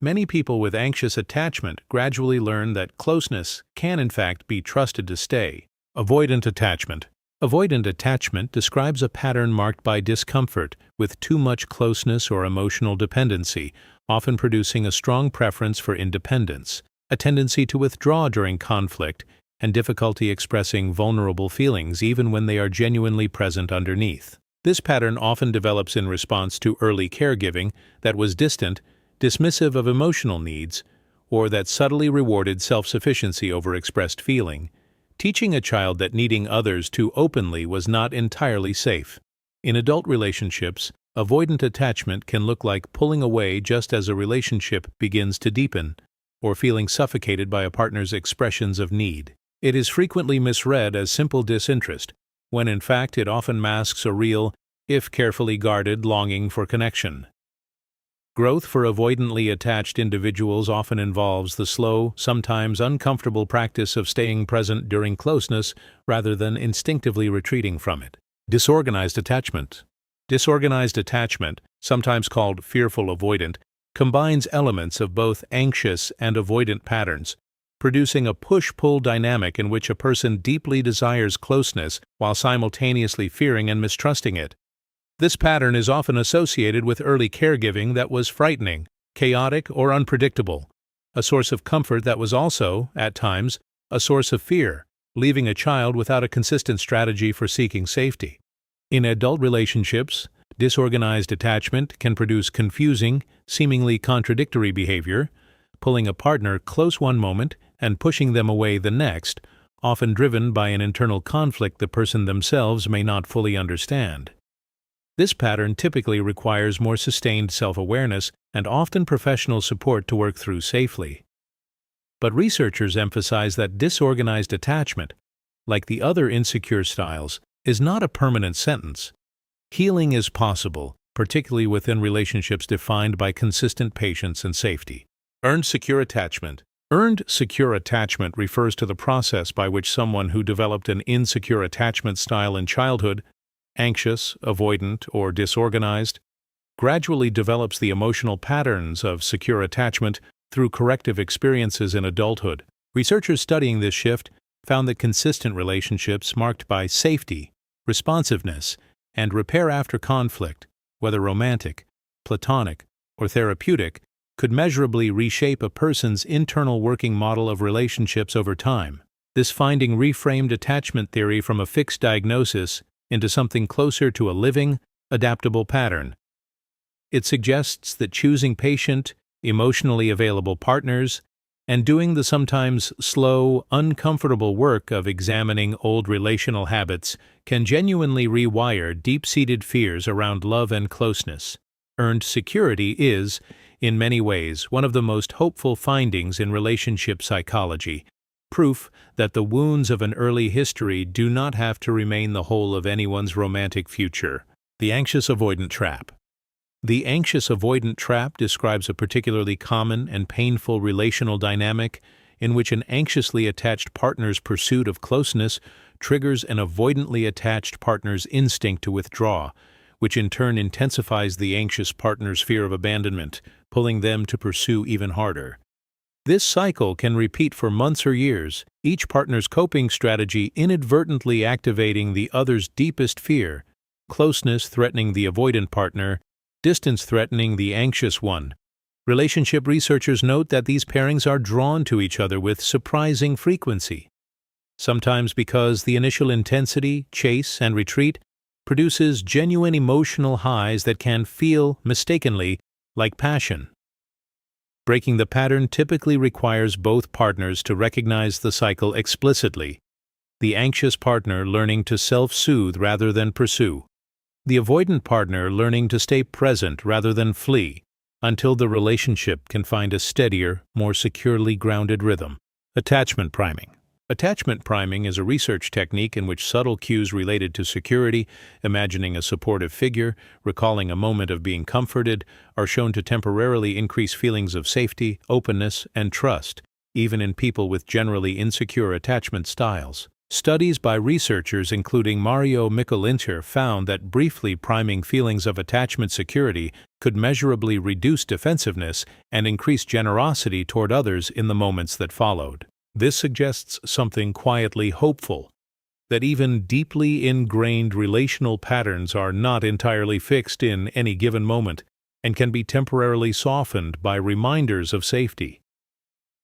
many people with anxious attachment gradually learn that closeness can in fact be trusted to stay. Avoidant attachment. Avoidant attachment describes a pattern marked by discomfort with too much closeness or emotional dependency, often producing a strong preference for independence, a tendency to withdraw during conflict, and difficulty expressing vulnerable feelings even when they are genuinely present underneath. This pattern often develops in response to early caregiving that was distant, dismissive of emotional needs, or that subtly rewarded self-sufficiency over expressed feeling, teaching a child that needing others too openly was not entirely safe. In adult relationships, avoidant attachment can look like pulling away just as a relationship begins to deepen, or feeling suffocated by a partner's expressions of need. It is frequently misread as simple disinterest, when in fact it often masks a real, if carefully guarded, longing for connection. Growth for avoidantly attached individuals often involves the slow, sometimes uncomfortable practice of staying present during closeness rather than instinctively retreating from it. Disorganized attachment. Disorganized attachment, sometimes called fearful avoidant, combines elements of both anxious and avoidant patterns, producing a push-pull dynamic in which a person deeply desires closeness while simultaneously fearing and mistrusting it. This pattern is often associated with early caregiving that was frightening, chaotic, or unpredictable, a source of comfort that was also, at times, a source of fear, leaving a child without a consistent strategy for seeking safety. In adult relationships, disorganized attachment can produce confusing, seemingly contradictory behavior, pulling a partner close one moment and pushing them away the next, often driven by an internal conflict the person themselves may not fully understand. This pattern typically requires more sustained self-awareness and often professional support to work through safely. But researchers emphasize that disorganized attachment, like the other insecure styles, is not a permanent sentence. Healing is possible, particularly within relationships defined by consistent patience and safety. Earned secure attachment. Earned secure attachment refers to the process by which someone who developed an insecure attachment style in childhood, anxious, avoidant, or disorganized, gradually develops the emotional patterns of secure attachment through corrective experiences in adulthood. Researchers studying this shift found that consistent relationships marked by safety, responsiveness, and repair after conflict, whether romantic, platonic, or therapeutic, could measurably reshape a person's internal working model of relationships over time. This finding reframed attachment theory from a fixed diagnosis into something closer to a living, adaptable pattern. It suggests that choosing patient, emotionally available partners and doing the sometimes slow, uncomfortable work of examining old relational habits can genuinely rewire deep-seated fears around love and closeness. Earned security is, in many ways, one of the most hopeful findings in relationship psychology, proof that the wounds of an early history do not have to remain the whole of anyone's romantic future. The anxious-avoidant trap. The anxious-avoidant trap describes a particularly common and painful relational dynamic in which an anxiously attached partner's pursuit of closeness triggers an avoidantly attached partner's instinct to withdraw, which in turn intensifies the anxious partner's fear of abandonment, pulling them to pursue even harder. This cycle can repeat for months or years, each partner's coping strategy inadvertently activating the other's deepest fear, closeness threatening the avoidant partner, distance threatening the anxious one. Relationship researchers note that these pairings are drawn to each other with surprising frequency, sometimes because the initial intensity, chase, and retreat produces genuine emotional highs that can feel, mistakenly, like passion. Breaking the pattern typically requires both partners to recognize the cycle explicitly, the anxious partner learning to self-soothe rather than pursue, the avoidant partner learning to stay present rather than flee, until the relationship can find a steadier, more securely grounded rhythm. Attachment priming. Attachment priming is a research technique in which subtle cues related to security, imagining a supportive figure, recalling a moment of being comforted, are shown to temporarily increase feelings of safety, openness, and trust, even in people with generally insecure attachment styles. Studies by researchers including Mario Mikulincer found that briefly priming feelings of attachment security could measurably reduce defensiveness and increase generosity toward others in the moments that followed. This suggests something quietly hopeful, that even deeply ingrained relational patterns are not entirely fixed in any given moment and can be temporarily softened by reminders of safety.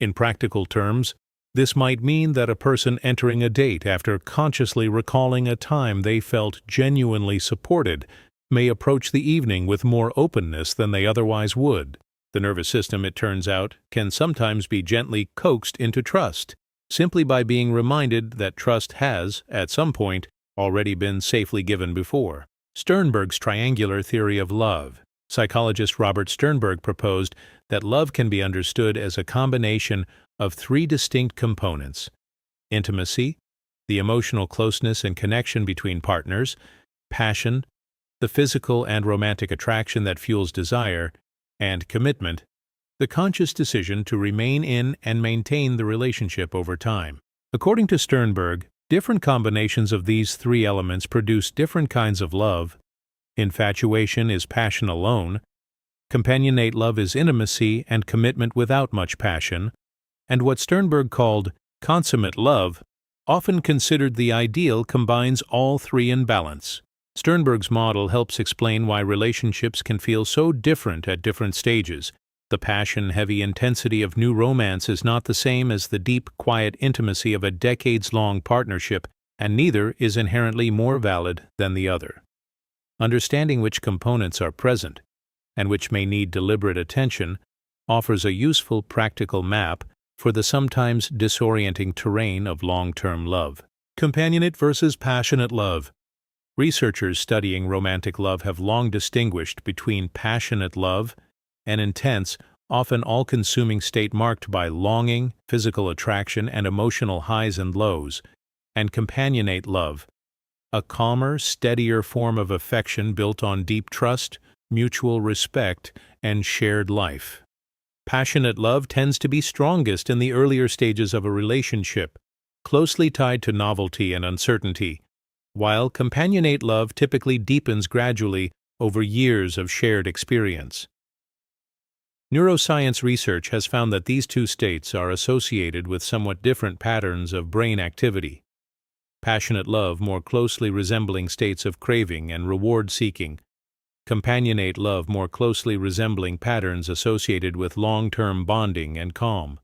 In practical terms, this might mean that a person entering a date after consciously recalling a time they felt genuinely supported may approach the evening with more openness than they otherwise would. The nervous system, it turns out, can sometimes be gently coaxed into trust, simply by being reminded that trust has, at some point, already been safely given before. Sternberg's triangular theory of love. Psychologist Robert Sternberg proposed that love can be understood as a combination of three distinct components: intimacy, the emotional closeness and connection between partners; passion, the physical and romantic attraction that fuels desire; and commitment, the conscious decision to remain in and maintain the relationship over time. According to Sternberg, different combinations of these three elements produce different kinds of love. Infatuation is passion alone, companionate love is intimacy and commitment without much passion, and what Sternberg called consummate love, often considered the ideal, combines all three in balance. Sternberg's model helps explain why relationships can feel so different at different stages. The passion-heavy intensity of new romance is not the same as the deep, quiet intimacy of a decades-long partnership, and neither is inherently more valid than the other. Understanding which components are present, and which may need deliberate attention, offers a useful practical map for the sometimes disorienting terrain of long-term love. Companionate versus passionate love. Researchers studying romantic love have long distinguished between passionate love, an intense, often all-consuming state marked by longing, physical attraction, and emotional highs and lows, and companionate love, a calmer, steadier form of affection built on deep trust, mutual respect, and shared life. Passionate love tends to be strongest in the earlier stages of a relationship, closely tied to novelty and uncertainty, while companionate love typically deepens gradually over years of shared experience. Neuroscience research has found that these two states are associated with somewhat different patterns of brain activity. Passionate love more closely resembling states of craving and reward-seeking, companionate love more closely resembling patterns associated with long-term bonding and calm.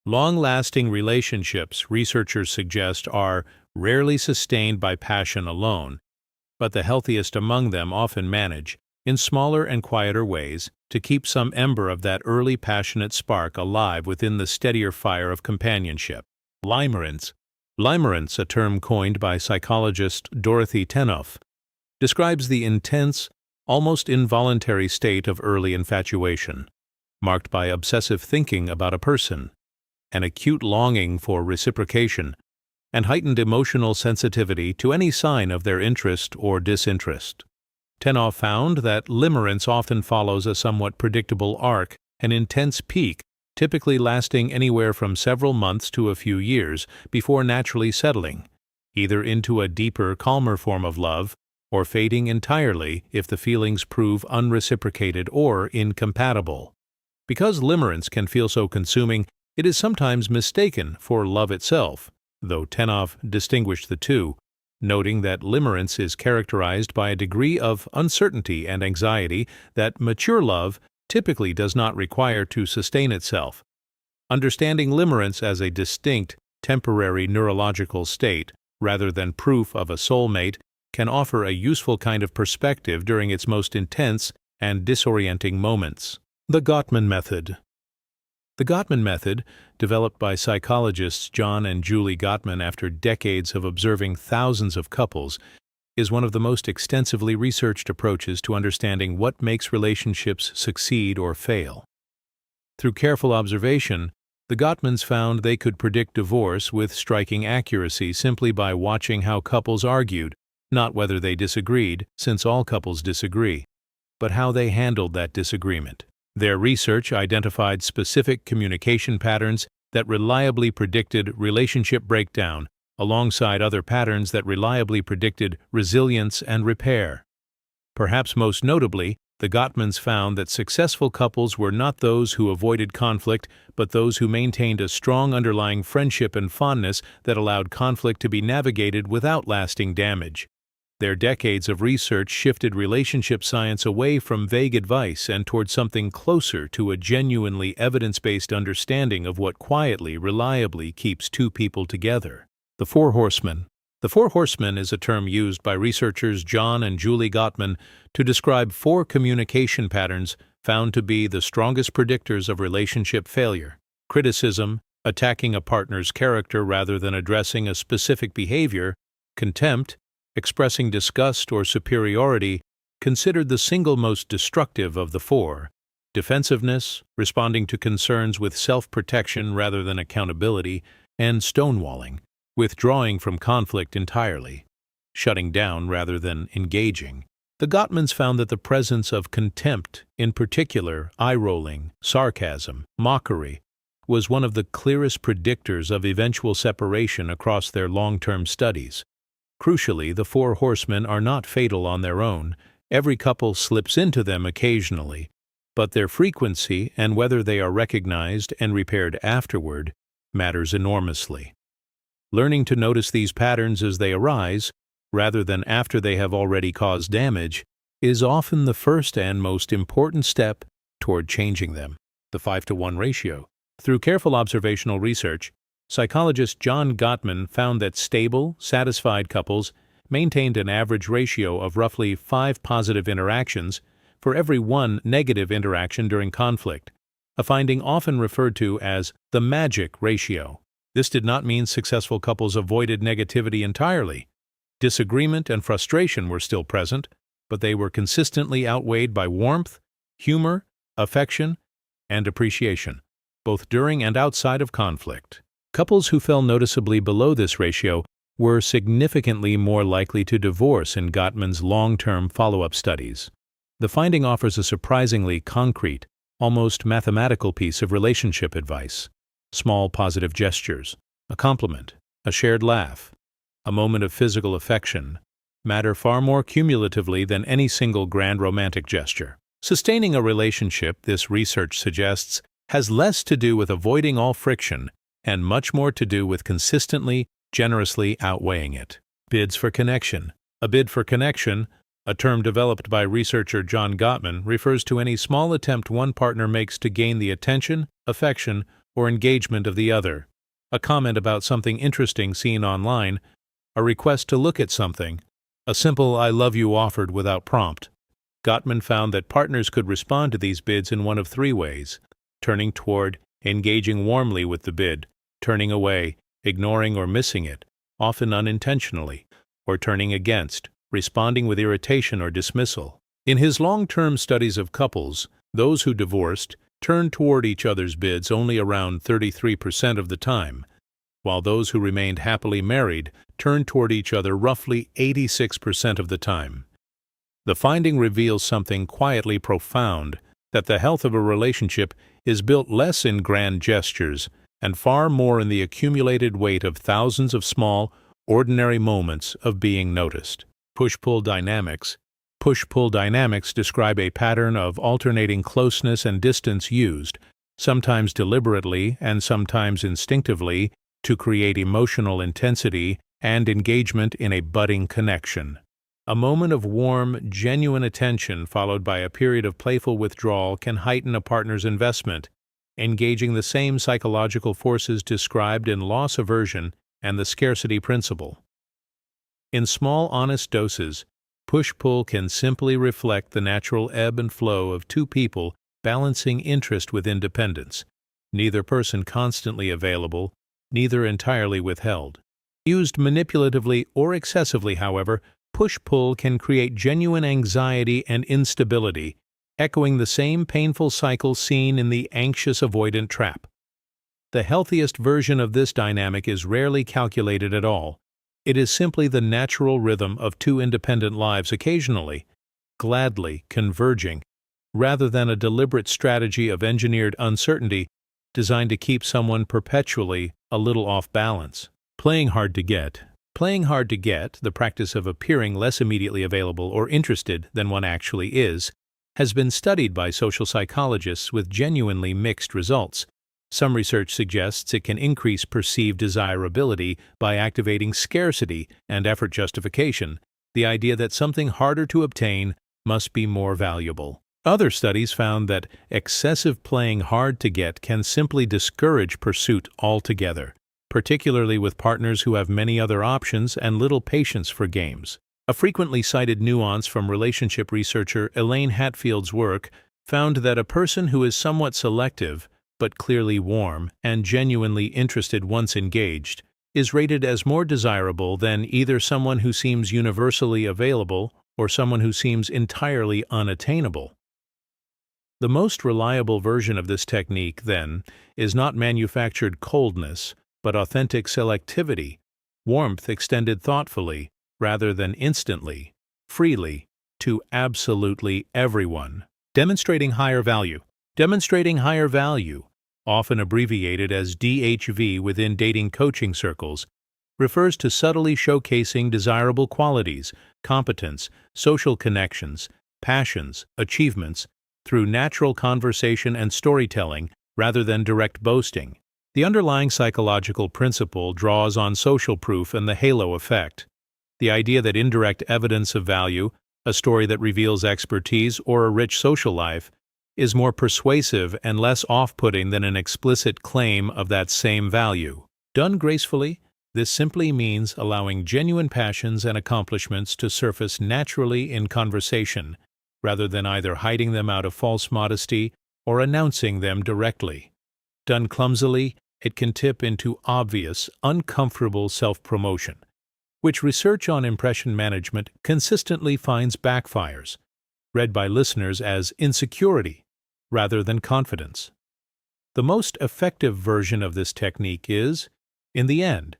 Long-lasting relationships, researchers suggest, are rarely sustained by passion alone, but the healthiest among them often manage, in smaller and quieter ways, to keep some ember of that early passionate spark alive within the steadier fire of companionship. Limerence. Limerence, a term coined by psychologist Dorothy Tenoff, describes the intense, almost involuntary state of early infatuation, marked by obsessive thinking about a person, an acute longing for reciprocation, and heightened emotional sensitivity to any sign of their interest or disinterest. Tenoff found that limerence often follows a somewhat predictable arc, an intense peak, typically lasting anywhere from several months to a few years before naturally settling, either into a deeper, calmer form of love, or fading entirely if the feelings prove unreciprocated or incompatible. Because limerence can feel so consuming, it is sometimes mistaken for love itself, though Tenoff distinguished the two, noting that limerence is characterized by a degree of uncertainty and anxiety that mature love typically does not require to sustain itself. Understanding limerence as a distinct, temporary neurological state, rather than proof of a soulmate, can offer a useful kind of perspective during its most intense and disorienting moments. The Gottman Method. The Gottman method, developed by psychologists John and Julie Gottman after decades of observing thousands of couples, is one of the most extensively researched approaches to understanding what makes relationships succeed or fail. Through careful observation, the Gottmans found they could predict divorce with striking accuracy simply by watching how couples argued, not whether they disagreed, since all couples disagree, but how they handled that disagreement. Their research identified specific communication patterns that reliably predicted relationship breakdown, alongside other patterns that reliably predicted resilience and repair. Perhaps most notably, the Gottmans found that successful couples were not those who avoided conflict, but those who maintained a strong underlying friendship and fondness that allowed conflict to be navigated without lasting damage. Their decades of research shifted relationship science away from vague advice and toward something closer to a genuinely evidence-based understanding of what quietly, reliably keeps two people together. The Four Horsemen. The Four Horsemen is a term used by researchers John and Julie Gottman to describe four communication patterns found to be the strongest predictors of relationship failure: criticism, attacking a partner's character rather than addressing a specific behavior; contempt, expressing disgust or superiority, considered the single most destructive of the four; defensiveness, responding to concerns with self-protection rather than accountability; and stonewalling, withdrawing from conflict entirely, shutting down rather than engaging. The Gottmans found that the presence of contempt, in particular eye-rolling, sarcasm, mockery, was one of the clearest predictors of eventual separation across their long-term studies. Crucially, the Four Horsemen are not fatal on their own. Every couple slips into them occasionally, but their frequency and whether they are recognized and repaired afterward matters enormously. Learning to notice these patterns as they arise, rather than after they have already caused damage, is often the first and most important step toward changing them. The 5-to-1 ratio. Through careful observational research, psychologist John Gottman found that stable, satisfied couples maintained an average ratio of roughly 5 positive interactions for every 1 negative interaction during conflict, a finding often referred to as the magic ratio. This did not mean successful couples avoided negativity entirely. Disagreement and frustration were still present, but they were consistently outweighed by warmth, humor, affection, and appreciation, both during and outside of conflict. Couples who fell noticeably below this ratio were significantly more likely to divorce in Gottman's long-term follow-up studies. The finding offers a surprisingly concrete, almost mathematical piece of relationship advice. Small positive gestures, a compliment, a shared laugh, a moment of physical affection matter far more cumulatively than any single grand romantic gesture. Sustaining a relationship, this research suggests, has less to do with avoiding all friction and much more to do with consistently, generously outweighing it. Bids for connection. A bid for connection, a term developed by researcher John Gottman, refers to any small attempt one partner makes to gain the attention, affection, or engagement of the other. A comment about something interesting seen online, a request to look at something, a simple "I love you" offered without prompt. Gottman found that partners could respond to these bids in one of 3 ways: turning toward, engaging warmly with the bid; turning away, ignoring or missing it, often unintentionally; or turning against, responding with irritation or dismissal. In his long-term studies of couples, those who divorced turned toward each other's bids only around 33% of the time, while those who remained happily married turned toward each other roughly 86% of the time. The finding reveals something quietly profound, that the health of a relationship is built less in grand gestures and far more in the accumulated weight of thousands of small, ordinary moments of being noticed. Push-pull dynamics. Push-pull dynamics describe a pattern of alternating closeness and distance used, sometimes deliberately and sometimes instinctively, to create emotional intensity and engagement in a budding connection. A moment of warm, genuine attention followed by a period of playful withdrawal can heighten a partner's investment, engaging the same psychological forces described in loss aversion and the scarcity principle. In small, honest doses, push-pull can simply reflect the natural ebb and flow of two people balancing interest with independence, neither person constantly available, neither entirely withheld. Used manipulatively or excessively, however, push-pull can create genuine anxiety and instability, echoing the same painful cycle seen in the anxious-avoidant trap. The healthiest version of this dynamic is rarely calculated at all. It is simply the natural rhythm of two independent lives occasionally, gladly converging, rather than a deliberate strategy of engineered uncertainty designed to keep someone perpetually a little off balance. Playing hard to get. Playing hard to get, the practice of appearing less immediately available or interested than one actually is, has been studied by social psychologists with genuinely mixed results. Some research suggests it can increase perceived desirability by activating scarcity and effort justification, the idea that something harder to obtain must be more valuable. Other studies found that excessive playing hard to get can simply discourage pursuit altogether, particularly with partners who have many other options and little patience for games. A frequently cited nuance from relationship researcher Elaine Hatfield's work found that a person who is somewhat selective, but clearly warm and genuinely interested once engaged, is rated as more desirable than either someone who seems universally available or someone who seems entirely unattainable. The most reliable version of this technique, then, is not manufactured coldness, but authentic selectivity, warmth extended thoughtfully, rather than instantly, freely, to absolutely everyone. Demonstrating higher value. Demonstrating higher value, often abbreviated as DHV within dating coaching circles, refers to subtly showcasing desirable qualities, competence, social connections, passions, achievements, through natural conversation and storytelling rather than direct boasting. The underlying psychological principle draws on social proof and the halo effect. The idea that indirect evidence of value, a story that reveals expertise or a rich social life, is more persuasive and less off-putting than an explicit claim of that same value. Done gracefully, this simply means allowing genuine passions and accomplishments to surface naturally in conversation, rather than either hiding them out of false modesty or announcing them directly. Done clumsily, it can tip into obvious, uncomfortable self-promotion, which research on impression management consistently finds backfires, read by listeners as insecurity rather than confidence. The most effective version of this technique is, in the end,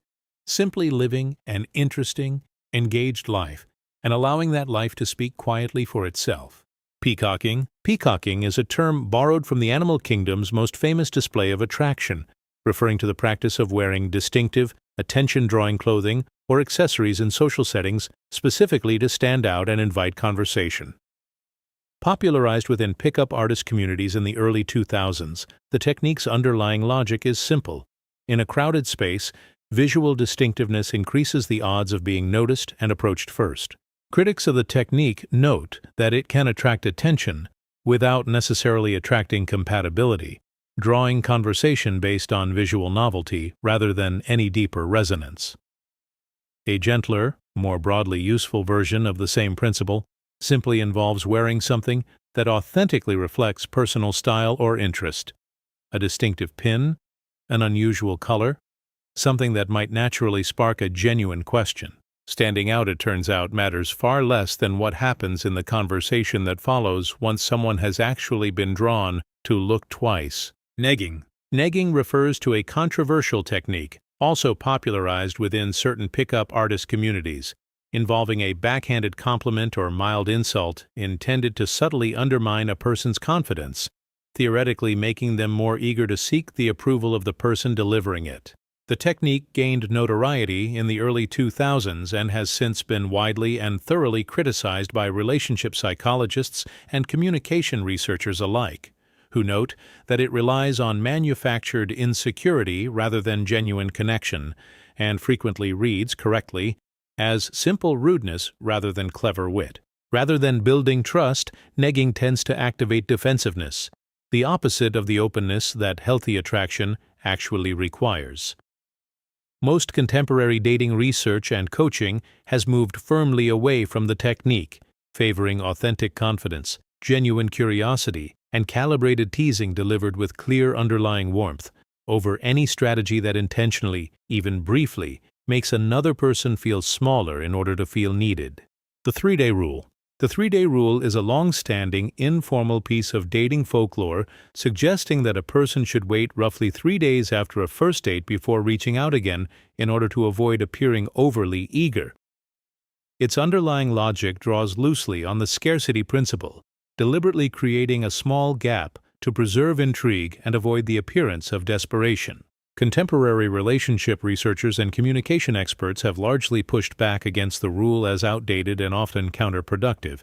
simply living an interesting, engaged life and allowing that life to speak quietly for itself. Peacocking. Peacocking is a term borrowed from the animal kingdom's most famous display of attraction, referring to the practice of wearing distinctive, attention-drawing clothing or accessories in social settings specifically to stand out and invite conversation. Popularized within pickup artist communities in the early 2000s, the technique's underlying logic is simple. In a crowded space, visual distinctiveness increases the odds of being noticed and approached first. Critics of the technique note that it can attract attention without necessarily attracting compatibility, drawing conversation based on visual novelty rather than any deeper resonance. A gentler, more broadly useful version of the same principle simply involves wearing something that authentically reflects personal style or interest. A distinctive pin, an unusual color, something that might naturally spark a genuine question. Standing out, it turns out, matters far less than what happens in the conversation that follows once someone has actually been drawn to look twice. Negging. Negging refers to a controversial technique, also popularized within certain pickup artist communities, involving a backhanded compliment or mild insult intended to subtly undermine a person's confidence, theoretically making them more eager to seek the approval of the person delivering it. The technique gained notoriety in the early 2000s and has since been widely and thoroughly criticized by relationship psychologists and communication researchers alike, who note that it relies on manufactured insecurity rather than genuine connection, and frequently reads, correctly, as simple rudeness rather than clever wit. Rather than building trust, negging tends to activate defensiveness, the opposite of the openness that healthy attraction actually requires. Most contemporary dating research and coaching has moved firmly away from the technique, favoring authentic confidence, genuine curiosity, and calibrated teasing delivered with clear underlying warmth, over any strategy that intentionally, even briefly, makes another person feel smaller in order to feel needed. The 3-day rule. The 3-day rule is a long-standing, informal piece of dating folklore suggesting that a person should wait roughly 3 days after a first date before reaching out again in order to avoid appearing overly eager. Its underlying logic draws loosely on the scarcity principle, deliberately creating a small gap to preserve intrigue and avoid the appearance of desperation. Contemporary relationship researchers and communication experts have largely pushed back against the rule as outdated and often counterproductive,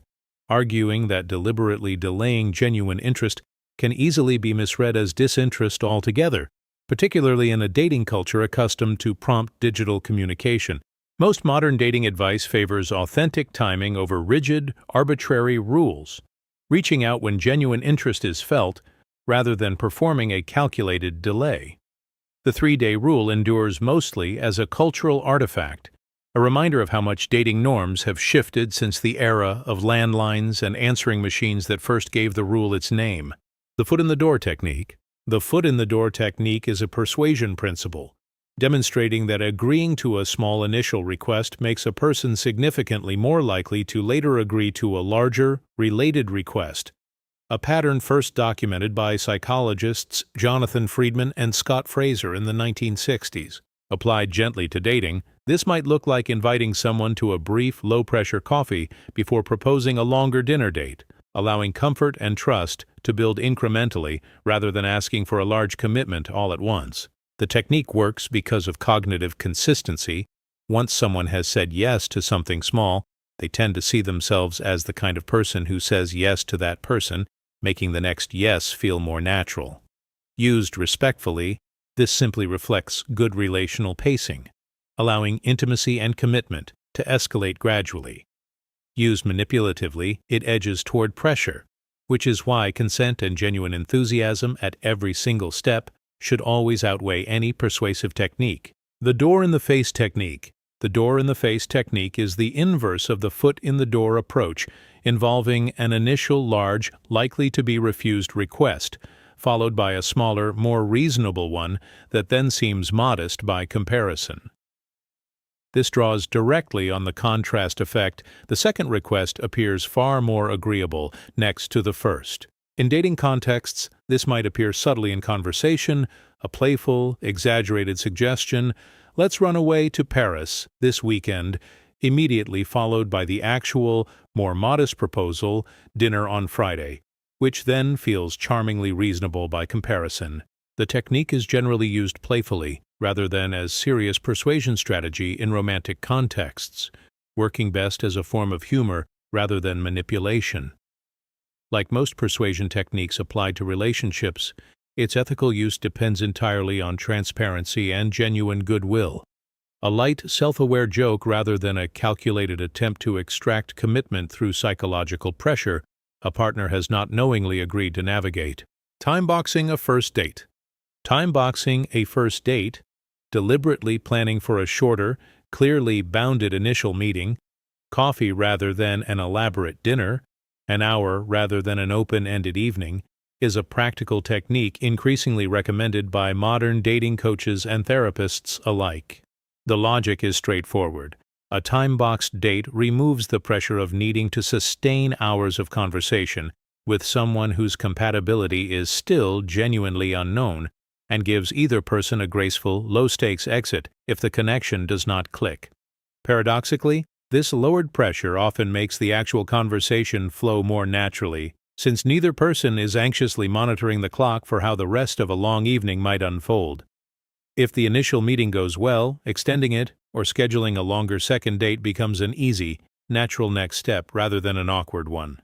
arguing that deliberately delaying genuine interest can easily be misread as disinterest altogether, particularly in a dating culture accustomed to prompt digital communication. Most modern dating advice favors authentic timing over rigid, arbitrary rules, reaching out when genuine interest is felt, rather than performing a calculated delay. The 3-day rule endures mostly as a cultural artifact, a reminder of how much dating norms have shifted since the era of landlines and answering machines that first gave the rule its name. The foot in the door technique. The foot in the door technique is a persuasion principle, demonstrating that agreeing to a small initial request makes a person significantly more likely to later agree to a larger, related request, a pattern first documented by psychologists Jonathan Friedman and Scott Fraser in the 1960s. Applied gently to dating, this might look like inviting someone to a brief, low-pressure coffee before proposing a longer dinner date, allowing comfort and trust to build incrementally rather than asking for a large commitment all at once. The technique works because of cognitive consistency. Once someone has said yes to something small, they tend to see themselves as the kind of person who says yes to that person, making the next yes feel more natural. Used respectfully, this simply reflects good relational pacing, allowing intimacy and commitment to escalate gradually. Used manipulatively, it edges toward pressure, which is why consent and genuine enthusiasm at every single step should always outweigh any persuasive technique. The door-in-the-face technique. The door-in-the-face technique is the inverse of the foot-in-the-door approach, involving an initial large, likely-to-be-refused request, followed by a smaller, more reasonable one that then seems modest by comparison. This draws directly on the contrast effect. The second request appears far more agreeable next to the first. In dating contexts, this might appear subtly in conversation, a playful, exaggerated suggestion, "Let's run away to Paris this weekend," immediately followed by the actual, more modest proposal, "Dinner on Friday," which then feels charmingly reasonable by comparison. The technique is generally used playfully, rather than as serious persuasion strategy in romantic contexts, working best as a form of humor rather than manipulation. Like most persuasion techniques applied to relationships, its ethical use depends entirely on transparency and genuine goodwill. A light, self-aware joke rather than a calculated attempt to extract commitment through psychological pressure a partner has not knowingly agreed to navigate. Timeboxing a first date. Timeboxing a first date, deliberately planning for a shorter, clearly bounded initial meeting, coffee rather than an elaborate dinner, an hour rather than an open-ended evening, is a practical technique increasingly recommended by modern dating coaches and therapists alike. The logic is straightforward. A time-boxed date removes the pressure of needing to sustain hours of conversation with someone whose compatibility is still genuinely unknown, and gives either person a graceful, low-stakes exit if the connection does not click. Paradoxically, this lowered pressure often makes the actual conversation flow more naturally, since neither person is anxiously monitoring the clock for how the rest of a long evening might unfold. If the initial meeting goes well, extending it or scheduling a longer second date becomes an easy, natural next step rather than an awkward one.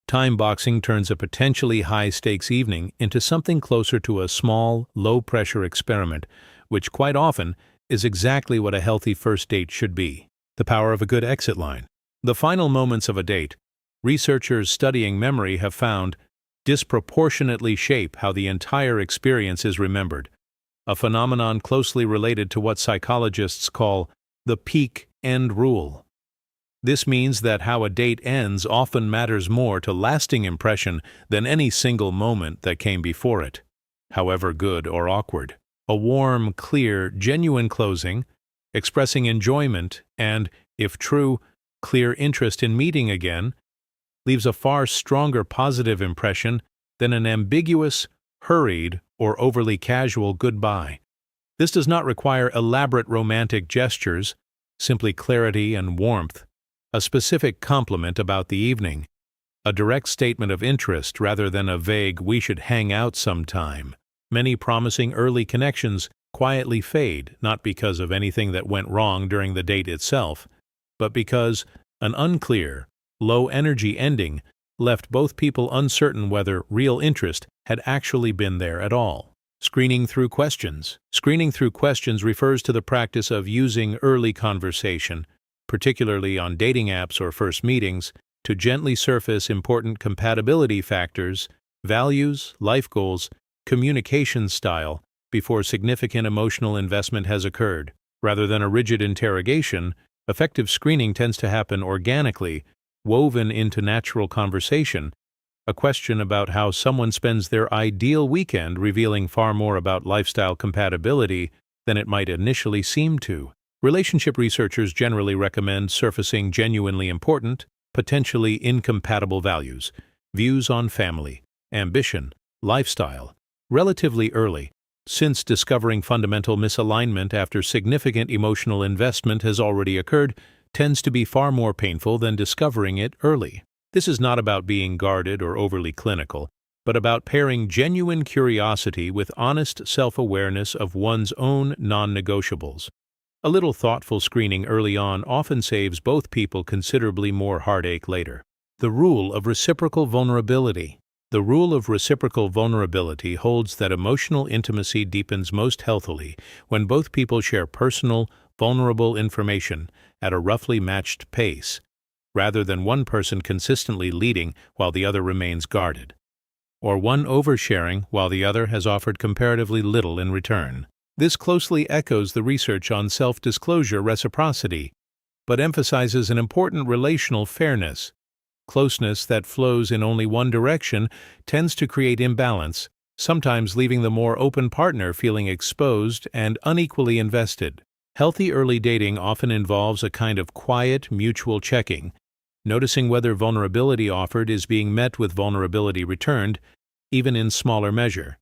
Time boxing turns a potentially high-stakes evening into something closer to a small, low-pressure experiment, which quite often is exactly what a healthy first date should be. The power of a good exit line. The final moments of a date, researchers studying memory have found, disproportionately shape how the entire experience is remembered, a phenomenon closely related to what psychologists call the peak end rule. This means that how a date ends often matters more to lasting impression than any single moment that came before it, however good or awkward. A warm, clear, genuine closing, expressing enjoyment and, if true, clear interest in meeting again, leaves a far stronger positive impression than an ambiguous, hurried, or overly casual goodbye. This does not require elaborate romantic gestures, simply clarity and warmth, a specific compliment about the evening, a direct statement of interest rather than a vague "we should hang out sometime." Many promising early connections quietly fade, not because of anything that went wrong during the date itself, but because an unclear, low-energy ending left both people uncertain whether real interest had actually been there at all. Screening through questions. Screening through questions refers to the practice of using early conversation, particularly on dating apps or first meetings, to gently surface important compatibility factors, values, life goals, communication style, before significant emotional investment has occurred. Rather than a rigid interrogation, effective screening tends to happen organically, woven into natural conversation, a question about how someone spends their ideal weekend revealing far more about lifestyle compatibility than it might initially seem to. Relationship researchers generally recommend surfacing genuinely important, potentially incompatible values, views on family, ambition, lifestyle, relatively early, since discovering fundamental misalignment after significant emotional investment has already occurred tends to be far more painful than discovering it early. This is not about being guarded or overly clinical, but about pairing genuine curiosity with honest self-awareness of one's own non-negotiables. A little thoughtful screening early on often saves both people considerably more heartache later. The rule of reciprocal vulnerability. The rule of reciprocal vulnerability holds that emotional intimacy deepens most healthily when both people share personal, vulnerable information at a roughly matched pace, rather than one person consistently leading while the other remains guarded, or one oversharing while the other has offered comparatively little in return. This closely echoes the research on self-disclosure reciprocity, but emphasizes an important relational fairness. Closeness that flows in only one direction tends to create imbalance, sometimes leaving the more open partner feeling exposed and unequally invested. Healthy early dating often involves a kind of quiet, mutual checking, noticing whether vulnerability offered is being met with vulnerability returned, even in smaller measure.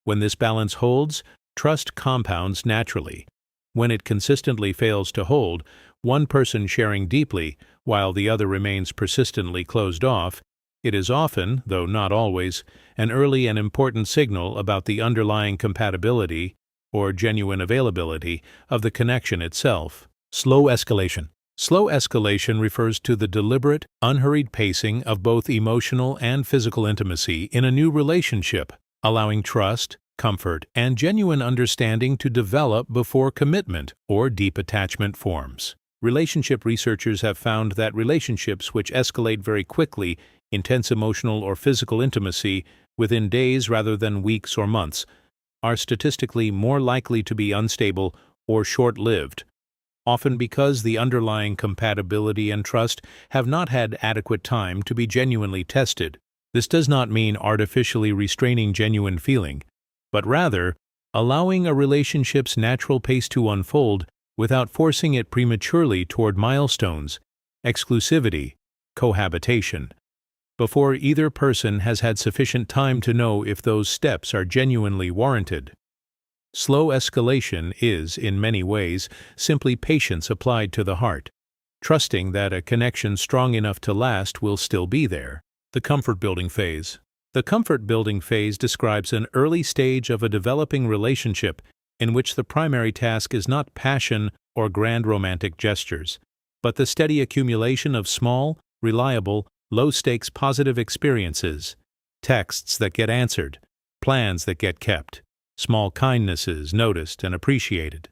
When this balance holds, trust compounds naturally. When it consistently fails to hold, one person sharing deeply while the other remains persistently closed off, it is often, though not always, an early and important signal about the underlying compatibility or genuine availability of the connection itself. Slow escalation. Slow escalation refers to the deliberate, unhurried pacing of both emotional and physical intimacy in a new relationship, allowing trust, comfort, and genuine understanding to develop before commitment or deep attachment forms. Relationship researchers have found that relationships which escalate very quickly, intense emotional or physical intimacy within days rather than weeks or months, are statistically more likely to be unstable or short-lived, often because the underlying compatibility and trust have not had adequate time to be genuinely tested. This does not mean artificially restraining genuine feeling, but rather allowing a relationship's natural pace to unfold without forcing it prematurely toward milestones, exclusivity, cohabitation, before either person has had sufficient time to know if those steps are genuinely warranted. Slow escalation is, in many ways, simply patience applied to the heart, trusting that a connection strong enough to last will still be there. The comfort-building phase. The comfort-building phase describes an early stage of a developing relationship in which the primary task is not passion or grand romantic gestures, but the steady accumulation of small, reliable, low-stakes positive experiences, texts that get answered, plans that get kept, small kindnesses noticed and appreciated.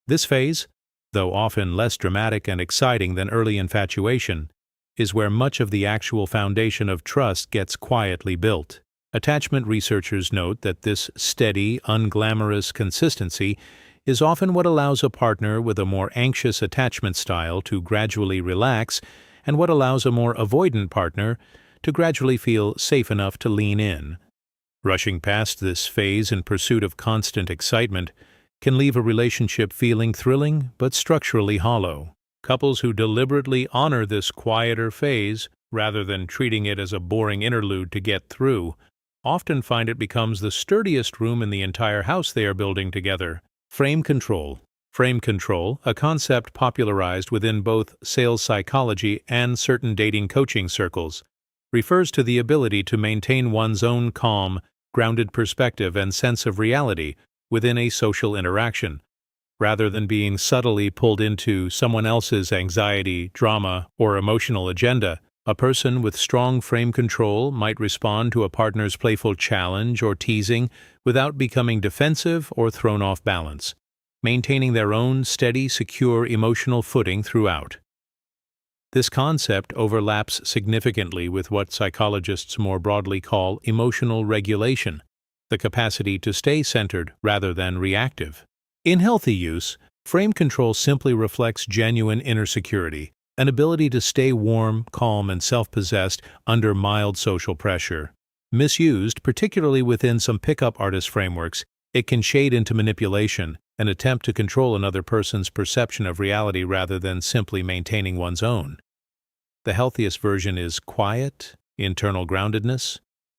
This phase, though often less dramatic and exciting than early infatuation, is where much of the actual foundation of trust gets quietly built. Attachment researchers note that this steady, unglamorous consistency is often what allows a partner with a more anxious attachment style to gradually relax and what allows a more avoidant partner to gradually feel safe enough to lean in. Rushing past this phase in pursuit of constant excitement can leave a relationship feeling thrilling but structurally hollow. Couples who deliberately honor this quieter phase, rather than treating it as a boring interlude to get through, often find it becomes the sturdiest room in the entire house they are building together. Frame control. Frame control, a concept popularized within both sales psychology and certain dating coaching circles, refers to the ability to maintain one's own calm, grounded perspective and sense of reality within a social interaction, rather than being subtly pulled into someone else's anxiety, drama, or emotional agenda. A person with strong frame control might respond to a partner's playful challenge or teasing without becoming defensive or thrown off balance, maintaining their own steady, secure emotional footing throughout. This concept overlaps significantly with what psychologists more broadly call emotional regulation, the capacity to stay centered rather than reactive. In healthy use, frame control simply reflects genuine inner security, an ability to stay warm, calm, and self-possessed under mild social pressure. Misused, particularly within some pickup artist frameworks, it can shade into manipulation, an attempt to control another person's perception of reality rather than simply maintaining one's own. The healthiest version is quiet, internal groundedness,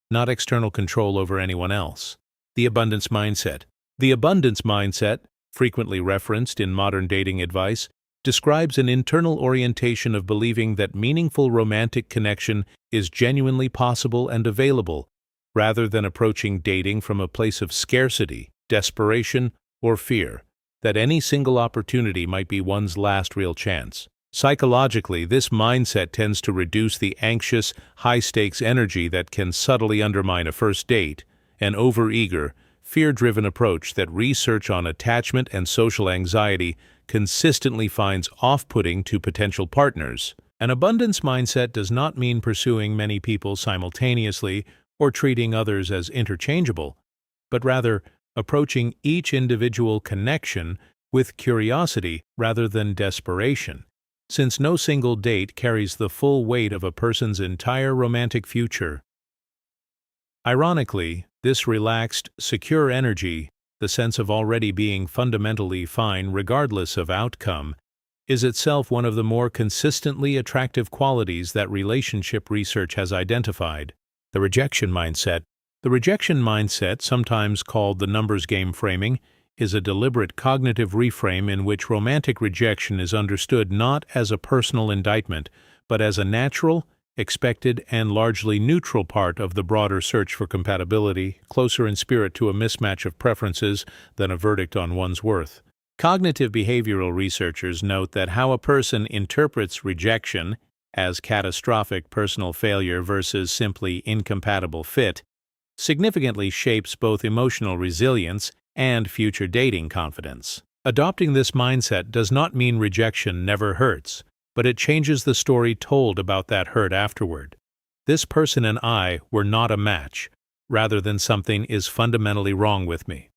not external control over anyone else. The abundance mindset. The abundance mindset, frequently referenced in modern dating advice, describes an internal orientation of believing that meaningful romantic connection is genuinely possible and available, rather than approaching dating from a place of scarcity, desperation, or fear, that any single opportunity might be one's last real chance. Psychologically, this mindset tends to reduce the anxious, high-stakes energy that can subtly undermine a first date, an overeager, fear-driven approach that research on attachment and social anxiety consistently finds off-putting to potential partners. An abundance mindset does not mean pursuing many people simultaneously or treating others as interchangeable, but rather approaching each individual connection with curiosity rather than desperation, since no single date carries the full weight of a person's entire romantic future. Ironically, this relaxed, secure energy, the sense of already being fundamentally fine regardless of outcome, is itself one of the more consistently attractive qualities that relationship research has identified. The rejection mindset. The rejection mindset, sometimes called the numbers game framing, is a deliberate cognitive reframe in which romantic rejection is understood not as a personal indictment, but as a natural, expected, and largely neutral part of the broader search for compatibility, closer in spirit to a mismatch of preferences than a verdict on one's worth. Cognitive behavioral researchers note that how a person interprets rejection as catastrophic personal failure versus simply incompatible fit significantly shapes both emotional resilience and future dating confidence. Adopting this mindset does not mean rejection never hurts, but it changes the story told about that hurt afterward. This person and I were not a match, rather than something is fundamentally wrong with me.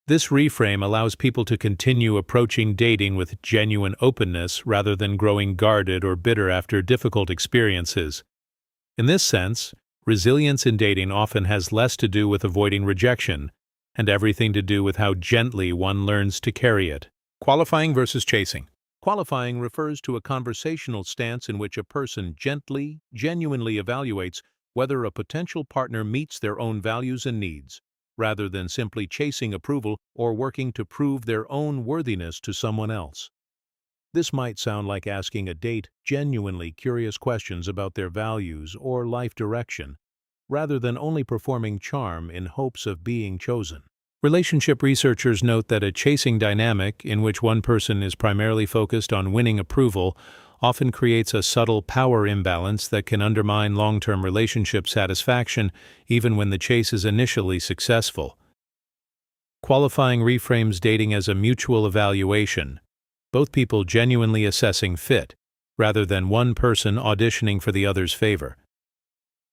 This reframe allows people to continue approaching dating with genuine openness rather than growing guarded or bitter after difficult experiences. In this sense, resilience in dating often has less to do with avoiding rejection and everything to do with how gently one learns to carry it. Qualifying versus chasing. Qualifying refers to a conversational stance in which a person gently, genuinely evaluates whether a potential partner meets their own values and needs, rather than simply chasing approval or working to prove their own worthiness to someone else. This might sound like asking a date genuinely curious questions about their values or life direction, rather than only performing charm in hopes of being chosen. Relationship researchers note that a chasing dynamic, in which one person is primarily focused on winning approval, often creates a subtle power imbalance that can undermine long-term relationship satisfaction even when the chase is initially successful. Qualifying reframes dating as a mutual evaluation, both people genuinely assessing fit, rather than one person auditioning for the other's favor.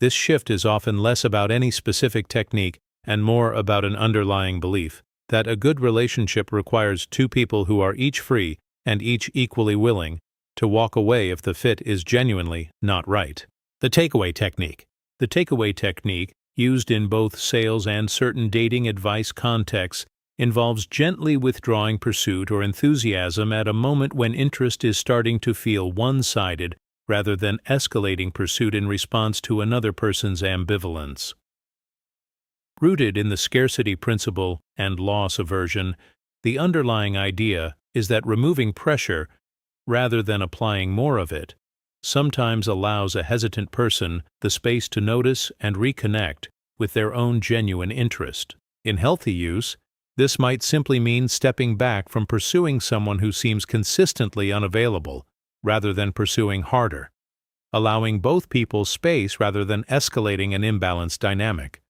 This shift is often less about any specific technique and more about an underlying belief that a good relationship requires two people who are each free and each equally willing to walk away if the fit is genuinely not right. The takeaway technique. The takeaway technique, used in both sales and certain dating advice contexts, involves gently withdrawing pursuit or enthusiasm at a moment when interest is starting to feel one-sided rather than escalating pursuit in response to another person's ambivalence. Rooted in the scarcity principle and loss aversion, the underlying idea is that removing pressure, rather than applying more of it, sometimes allows a hesitant person the space to notice and reconnect with their own genuine interest. In healthy use, this might simply mean stepping back from pursuing someone who seems consistently unavailable, rather than pursuing harder, allowing both people space rather than escalating an imbalanced dynamic.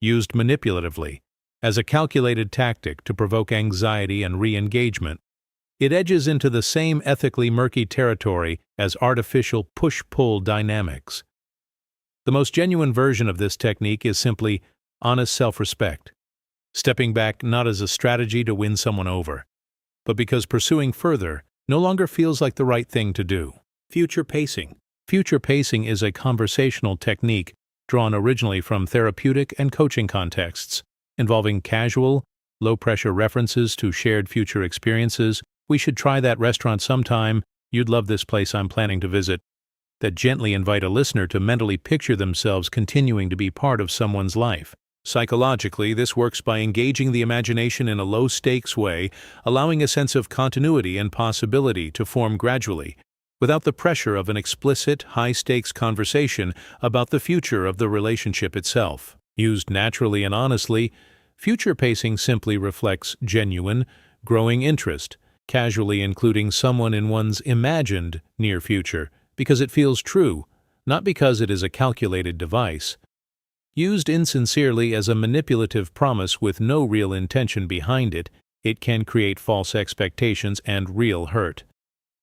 Used manipulatively, as a calculated tactic to provoke anxiety and re-engagement, it edges into the same ethically murky territory as artificial push-pull dynamics. The most genuine version of this technique is simply honest self-respect, stepping back not as a strategy to win someone over, but because pursuing further no longer feels like the right thing to do. Future pacing. Future pacing is a conversational technique drawn originally from therapeutic and coaching contexts, involving casual, low-pressure references to shared future experiences. "We should try that restaurant sometime," "You'd love this place I'm planning to visit," that gently invite a listener to mentally picture themselves continuing to be part of someone's life. Psychologically, this works by engaging the imagination in a low-stakes way, allowing a sense of continuity and possibility to form gradually, without the pressure of an explicit, high-stakes conversation about the future of the relationship itself. Used naturally and honestly, future pacing simply reflects genuine, growing interest, casually including someone in one's imagined near future, because it feels true, not because it is a calculated device. Used insincerely as a manipulative promise with no real intention behind it, it can create false expectations and real hurt.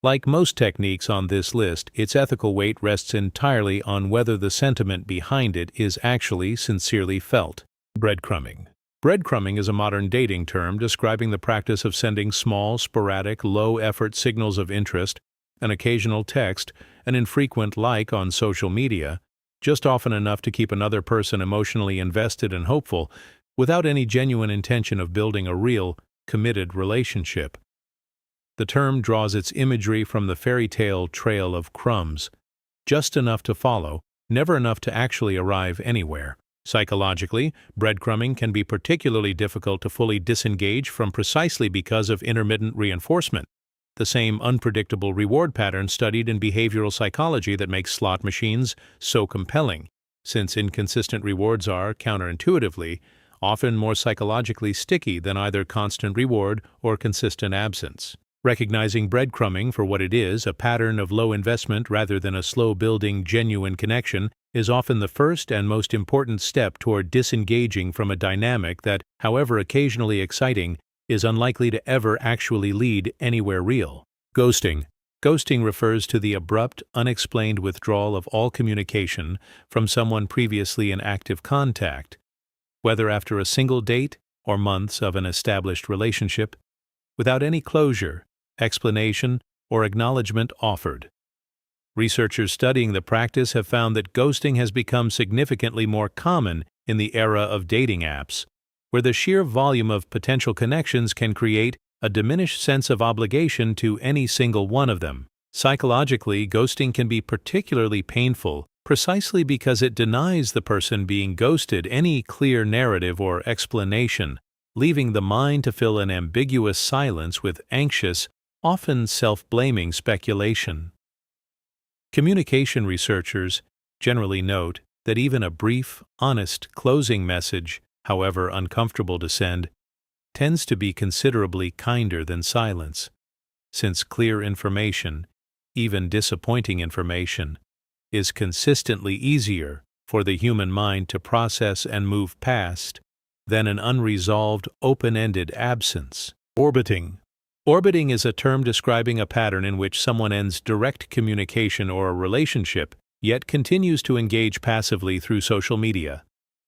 Like most techniques on this list, its ethical weight rests entirely on whether the sentiment behind it is actually sincerely felt. Breadcrumbing. Breadcrumbing is a modern dating term describing the practice of sending small, sporadic, low-effort signals of interest, an occasional text, an infrequent like on social media, just often enough to keep another person emotionally invested and hopeful, without any genuine intention of building a real, committed relationship. The term draws its imagery from the fairy tale trail of crumbs, just enough to follow, never enough to actually arrive anywhere. Psychologically, breadcrumbing can be particularly difficult to fully disengage from precisely because of intermittent reinforcement, the same unpredictable reward pattern studied in behavioral psychology that makes slot machines so compelling, since inconsistent rewards are, counterintuitively, often more psychologically sticky than either constant reward or consistent absence. Recognizing breadcrumbing for what it is, a pattern of low investment rather than a slow-building, genuine connection, is often the first and most important step toward disengaging from a dynamic that, however occasionally exciting, is unlikely to ever actually lead anywhere real. Ghosting. Ghosting refers to the abrupt, unexplained withdrawal of all communication from someone previously in active contact, whether after a single date or months of an established relationship, without any closure, explanation, or acknowledgement offered. Researchers studying the practice have found that ghosting has become significantly more common in the era of dating apps, where the sheer volume of potential connections can create a diminished sense of obligation to any single one of them. Psychologically, ghosting can be particularly painful precisely because it denies the person being ghosted any clear narrative or explanation, leaving the mind to fill an ambiguous silence with anxious, often self-blaming speculation. Communication researchers generally note that even a brief, honest closing message, however uncomfortable to send, tends to be considerably kinder than silence, since clear information, even disappointing information, is consistently easier for the human mind to process and move past than an unresolved, open-ended absence. Orbiting. Orbiting is a term describing a pattern in which someone ends direct communication or a relationship, yet continues to engage passively through social media,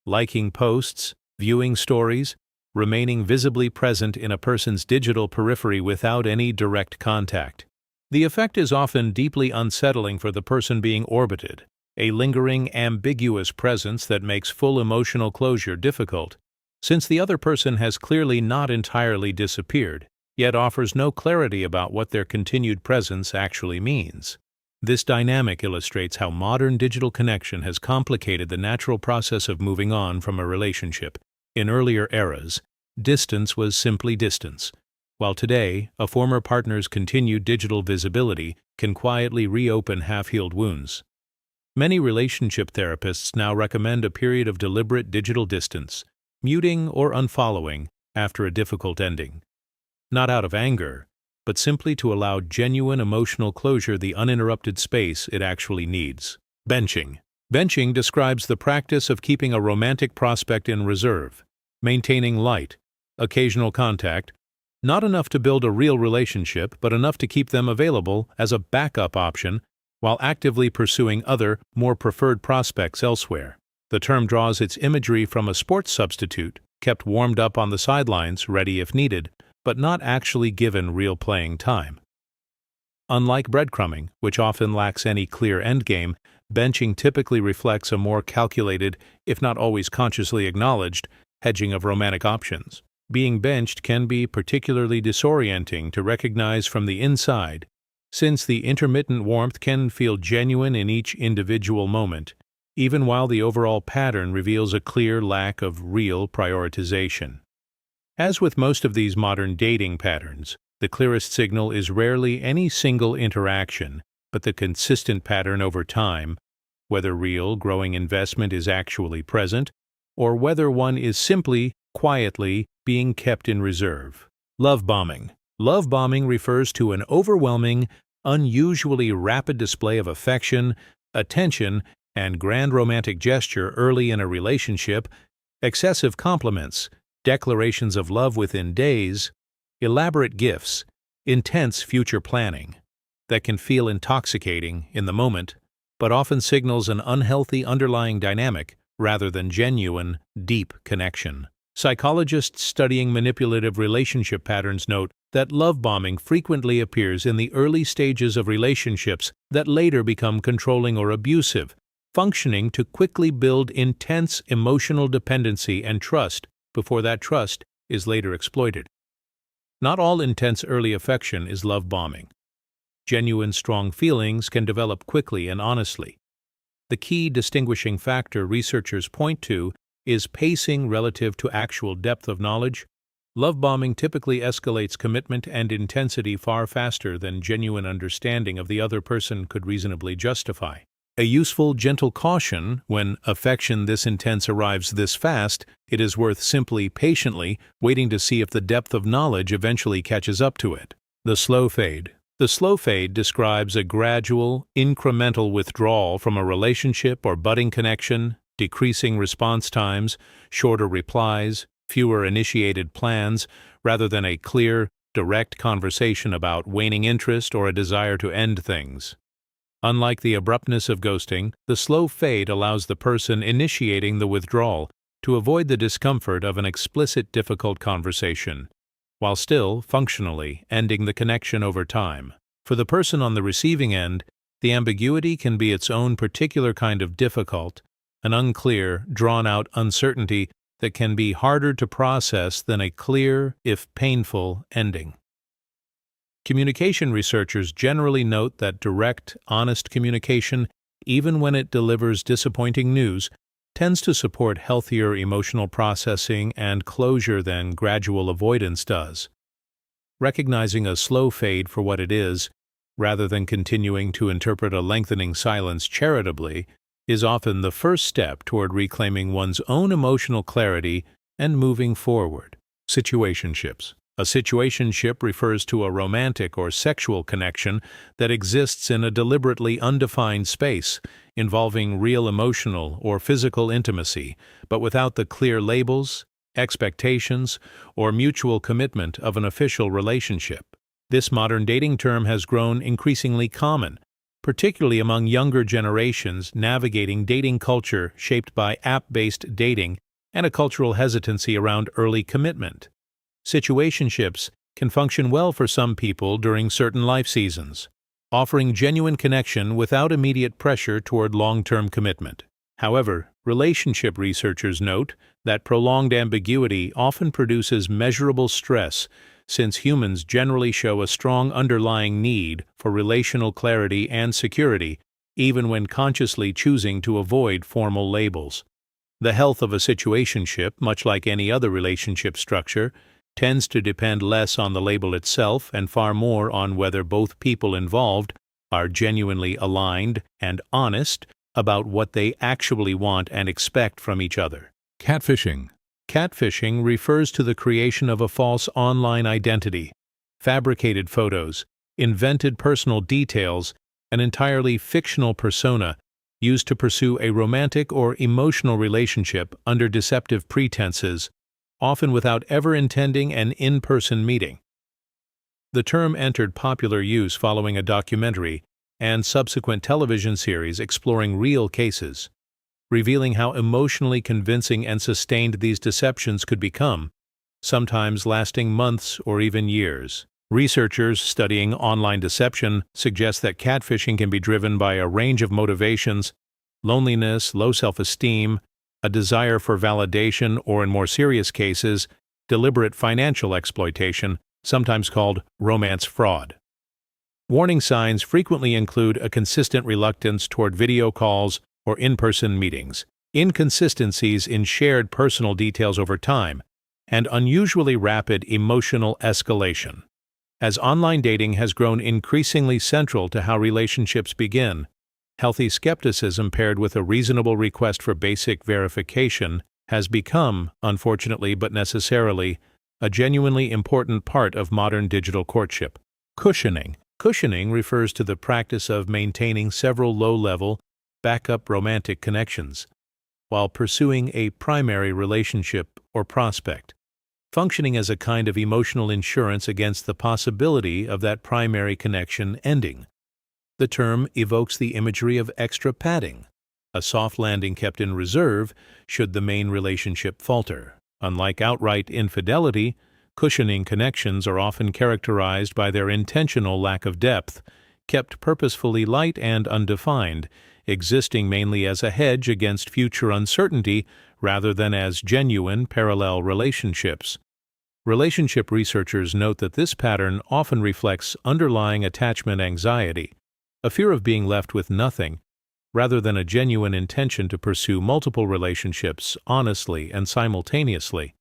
liking posts, viewing stories, remaining visibly present in a person's digital periphery without any direct contact. The effect is often deeply unsettling for the person being orbited, a lingering, ambiguous presence that makes full emotional closure difficult, since the other person has clearly not entirely disappeared, yet offers no clarity about what their continued presence actually means. This dynamic illustrates how modern digital connection has complicated the natural process of moving on from a relationship. In earlier eras, distance was simply distance, while today, a former partner's continued digital visibility can quietly reopen half-healed wounds. Many relationship therapists now recommend a period of deliberate digital distance, muting or unfollowing after a difficult ending. Not out of anger, but simply to allow genuine emotional closure the uninterrupted space it actually needs. Benching. Benching describes the practice of keeping a romantic prospect in reserve, maintaining light, occasional contact, not enough to build a real relationship, but enough to keep them available as a backup option while actively pursuing other, more preferred prospects elsewhere. The term draws its imagery from a sports substitute, kept warmed up on the sidelines, ready if needed, but not actually given real playing time. Unlike breadcrumbing, which often lacks any clear endgame, benching typically reflects a more calculated, if not always consciously acknowledged, hedging of romantic options. Being benched can be particularly disorienting to recognize from the inside, since the intermittent warmth can feel genuine in each individual moment, even while the overall pattern reveals a clear lack of real prioritization. As with most of these modern dating patterns, the clearest signal is rarely any single interaction, but the consistent pattern over time, whether real, growing investment is actually present, or whether one is simply, quietly, being kept in reserve. Love bombing. Love bombing refers to an overwhelming, unusually rapid display of affection, attention, and grand romantic gesture early in a relationship, excessive compliments, declarations of love within days, elaborate gifts, intense future planning, that can feel intoxicating in the moment, but often signals an unhealthy underlying dynamic rather than genuine, deep connection. Psychologists studying manipulative relationship patterns note that love bombing frequently appears in the early stages of relationships that later become controlling or abusive, functioning to quickly build intense emotional dependency and trust before that trust is later exploited. Not all intense early affection is love bombing. Genuine strong feelings can develop quickly and honestly. The key distinguishing factor researchers point to is pacing relative to actual depth of knowledge. Love bombing typically escalates commitment and intensity far faster than genuine understanding of the other person could reasonably justify. A useful, gentle caution: when affection this intense arrives this fast, it is worth simply patiently waiting to see if the depth of knowledge eventually catches up to it. The slow fade. The slow fade describes a gradual, incremental withdrawal from a relationship or budding connection, decreasing response times, shorter replies, fewer initiated plans, rather than a clear, direct conversation about waning interest or a desire to end things. Unlike the abruptness of ghosting, the slow fade allows the person initiating the withdrawal to avoid the discomfort of an explicit, difficult conversation, while still, functionally, ending the connection over time. For the person on the receiving end, the ambiguity can be its own particular kind of difficult, an unclear, drawn-out uncertainty that can be harder to process than a clear, if painful, ending. Communication researchers generally note that direct, honest communication, even when it delivers disappointing news, tends to support healthier emotional processing and closure than gradual avoidance does. Recognizing a slow fade for what it is, rather than continuing to interpret a lengthening silence charitably, is often the first step toward reclaiming one's own emotional clarity and moving forward. Situationships. A situationship refers to a romantic or sexual connection that exists in a deliberately undefined space, involving real emotional or physical intimacy, but without the clear labels, expectations, or mutual commitment of an official relationship. This modern dating term has grown increasingly common, particularly among younger generations navigating dating culture shaped by app-based dating and a cultural hesitancy around early commitment. Situationships can function well for some people during certain life seasons, offering genuine connection without immediate pressure toward long-term commitment. However, relationship researchers note that prolonged ambiguity often produces measurable stress, since humans generally show a strong underlying need for relational clarity and security, even when consciously choosing to avoid formal labels. The health of a situationship, much like any other relationship structure, tends to depend less on the label itself and far more on whether both people involved are genuinely aligned and honest about what they actually want and expect from each other. Catfishing. Catfishing refers to the creation of a false online identity, fabricated photos, invented personal details, an entirely fictional persona used to pursue a romantic or emotional relationship under deceptive pretenses, often without ever intending an in-person meeting. The term entered popular use following a documentary and subsequent television series exploring real cases, revealing how emotionally convincing and sustained these deceptions could become, sometimes lasting months or even years. Researchers studying online deception suggest that catfishing can be driven by a range of motivations: loneliness, low self-esteem, a desire for validation, or in more serious cases, deliberate financial exploitation, sometimes called romance fraud. Warning signs frequently include a consistent reluctance toward video calls or in-person meetings, inconsistencies in shared personal details over time, and unusually rapid emotional escalation. As online dating has grown increasingly central to how relationships begin, healthy skepticism paired with a reasonable request for basic verification has become, unfortunately but necessarily, a genuinely important part of modern digital courtship. Cushioning. Cushioning refers to the practice of maintaining several low-level, backup romantic connections while pursuing a primary relationship or prospect, functioning as a kind of emotional insurance against the possibility of that primary connection ending. The term evokes the imagery of extra padding, a soft landing kept in reserve should the main relationship falter. Unlike outright infidelity, cushioning connections are often characterized by their intentional lack of depth, kept purposefully light and undefined, existing mainly as a hedge against future uncertainty rather than as genuine parallel relationships. Relationship researchers note that this pattern often reflects underlying attachment anxiety, a fear of being left with nothing, rather than a genuine intention to pursue multiple relationships honestly and simultaneously.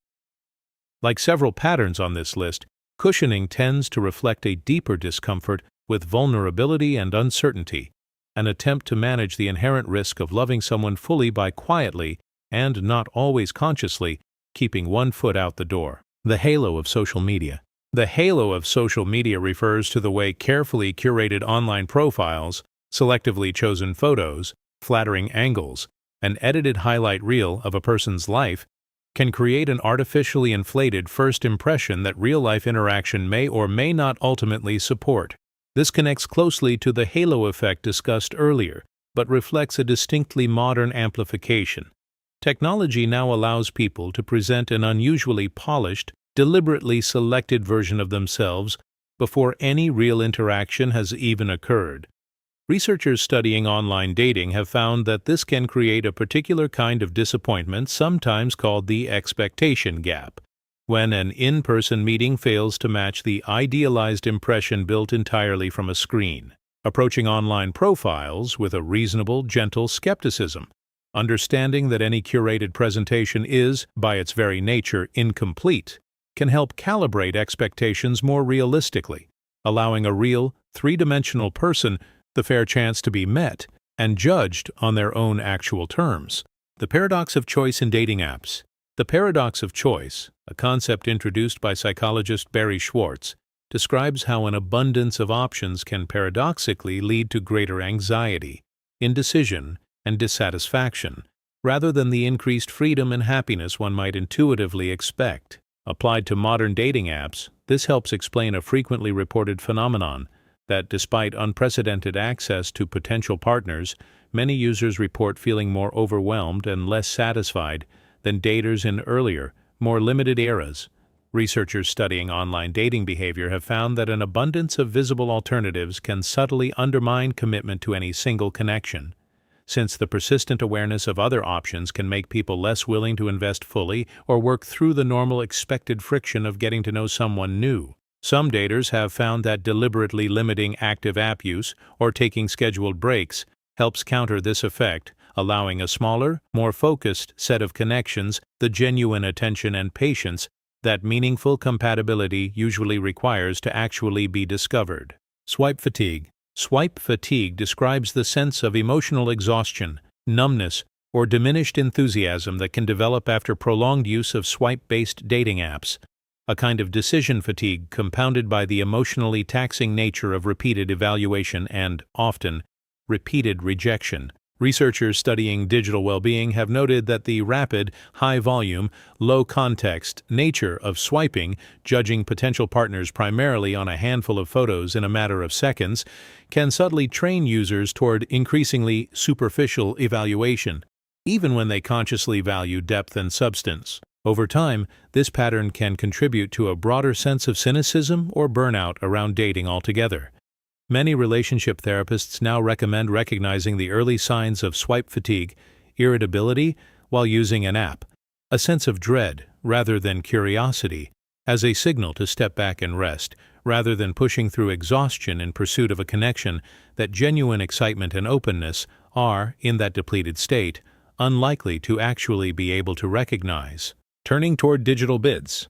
Like several patterns on this list, cushioning tends to reflect a deeper discomfort with vulnerability and uncertainty, an attempt to manage the inherent risk of loving someone fully by quietly, and not always consciously, keeping one foot out the door. The halo of social media. The halo of social media refers to the way carefully curated online profiles, selectively chosen photos, flattering angles, an edited highlight reel of a person's life can create an artificially inflated first impression that real-life interaction may or may not ultimately support. This connects closely to the halo effect discussed earlier, but reflects a distinctly modern amplification. Technology now allows people to present an unusually polished, deliberately selected version of themselves before any real interaction has even occurred. Researchers studying online dating have found that this can create a particular kind of disappointment, sometimes called the expectation gap, when an in-person meeting fails to match the idealized impression built entirely from a screen. Approaching online profiles with a reasonable, gentle skepticism, understanding that any curated presentation is, by its very nature, incomplete, can help calibrate expectations more realistically, allowing a real, three-dimensional person the fair chance to be met and judged on their own actual terms. The paradox of choice in dating apps. The paradox of choice, a concept introduced by psychologist Barry Schwartz, describes how an abundance of options can paradoxically lead to greater anxiety, indecision, and dissatisfaction, rather than the increased freedom and happiness one might intuitively expect. Applied to modern dating apps, this helps explain a frequently reported phenomenon that, despite unprecedented access to potential partners, many users report feeling more overwhelmed and less satisfied than daters in earlier, more limited eras. Researchers studying online dating behavior have found that an abundance of visible alternatives can subtly undermine commitment to any single connection, since the persistent awareness of other options can make people less willing to invest fully or work through the normal expected friction of getting to know someone new. Some daters have found that deliberately limiting active app use or taking scheduled breaks helps counter this effect, allowing a smaller, more focused set of connections the genuine attention and patience that meaningful compatibility usually requires to actually be discovered. Swipe fatigue. Swipe fatigue describes the sense of emotional exhaustion, numbness, or diminished enthusiasm that can develop after prolonged use of swipe-based dating apps, a kind of decision fatigue compounded by the emotionally taxing nature of repeated evaluation and, often, repeated rejection. Researchers studying digital well-being have noted that the rapid, high-volume, low-context nature of swiping, judging potential partners primarily on a handful of photos in a matter of seconds, can subtly train users toward increasingly superficial evaluation, even when they consciously value depth and substance. Over time, this pattern can contribute to a broader sense of cynicism or burnout around dating altogether. Many relationship therapists now recommend recognizing the early signs of swipe fatigue, irritability, while using an app, a sense of dread rather than curiosity, as a signal to step back and rest, rather than pushing through exhaustion in pursuit of a connection that genuine excitement and openness are, in that depleted state, unlikely to actually be able to recognize. Turning toward digital bids.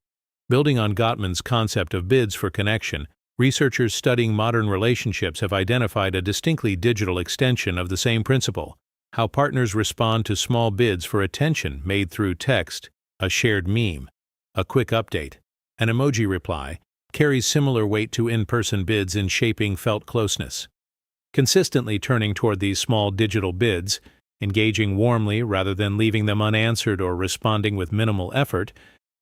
Building on Gottman's concept of bids for connection, researchers studying modern relationships have identified a distinctly digital extension of the same principle: how partners respond to small bids for attention made through text, a shared meme, a quick update, an emoji reply, carries similar weight to in-person bids in shaping felt closeness. Consistently turning toward these small digital bids, engaging warmly rather than leaving them unanswered or responding with minimal effort,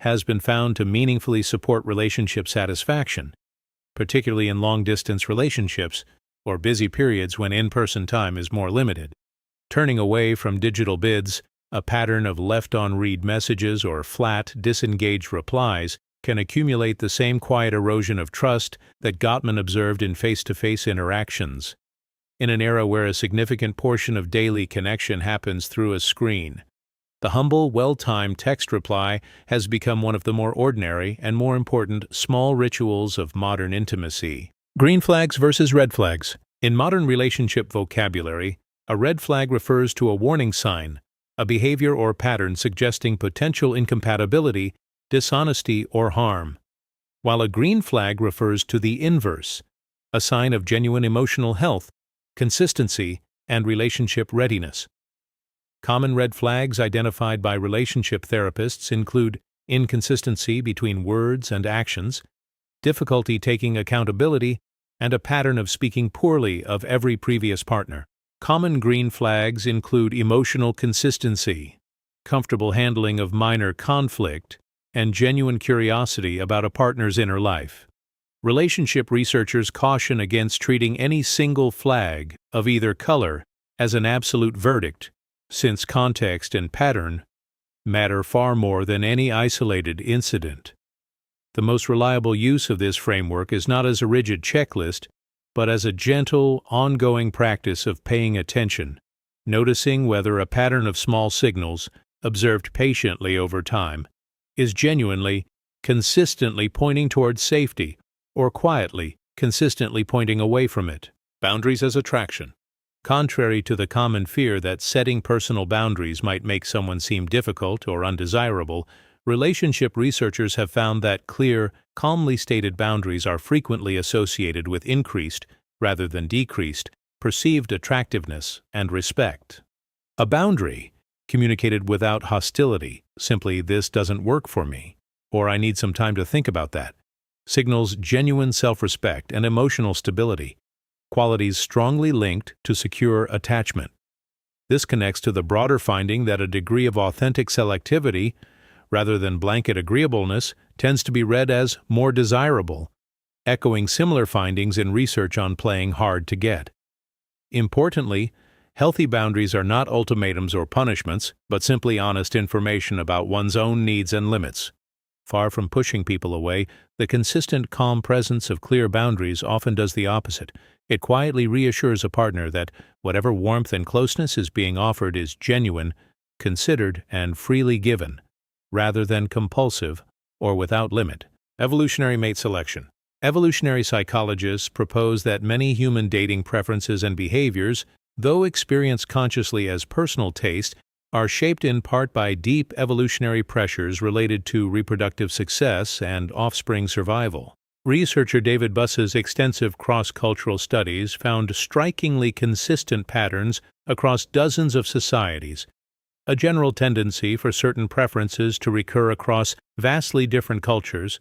has been found to meaningfully support relationship satisfaction, particularly in long-distance relationships or busy periods when in-person time is more limited. Turning away from digital bids, a pattern of left-on-read messages or flat, disengaged replies can accumulate the same quiet erosion of trust that Gottman observed in face-to-face interactions. In an era where a significant portion of daily connection happens through a screen, the humble, well-timed text reply has become one of the more ordinary and more important small rituals of modern intimacy. Green flags versus red flags. In modern relationship vocabulary, a red flag refers to a warning sign, a behavior or pattern suggesting potential incompatibility, dishonesty, or harm, while a green flag refers to the inverse, a sign of genuine emotional health, consistency, and relationship readiness. Common red flags identified by relationship therapists include inconsistency between words and actions, difficulty taking accountability, and a pattern of speaking poorly of every previous partner. Common green flags include emotional consistency, comfortable handling of minor conflict, and genuine curiosity about a partner's inner life. Relationship researchers caution against treating any single flag of either color as an absolute verdict, since context and pattern matter far more than any isolated incident. The most reliable use of this framework is not as a rigid checklist, but as a gentle, ongoing practice of paying attention, noticing whether a pattern of small signals, observed patiently over time, is genuinely, consistently pointing towards safety, or quietly, consistently pointing away from it. Boundaries as attraction. Contrary to the common fear that setting personal boundaries might make someone seem difficult or undesirable, relationship researchers have found that clear, calmly stated boundaries are frequently associated with increased, rather than decreased, perceived attractiveness and respect. A boundary, communicated without hostility, simply "this doesn't work for me," or "I need some time to think about that," signals genuine self-respect and emotional stability, qualities strongly linked to secure attachment. This connects to the broader finding that a degree of authentic selectivity, rather than blanket agreeableness, tends to be read as more desirable, echoing similar findings in research on playing hard to get. Importantly, healthy boundaries are not ultimatums or punishments, but simply honest information about one's own needs and limits. Far from pushing people away, the consistent, calm presence of clear boundaries often does the opposite. It quietly reassures a partner that whatever warmth and closeness is being offered is genuine, considered, and freely given, rather than compulsive or without limit. Evolutionary mate selection. Evolutionary psychologists propose that many human dating preferences and behaviors, though experienced consciously as personal taste, are shaped in part by deep evolutionary pressures related to reproductive success and offspring survival. Researcher David Buss's extensive cross-cultural studies found strikingly consistent patterns across dozens of societies, a general tendency for certain preferences to recur across vastly different cultures,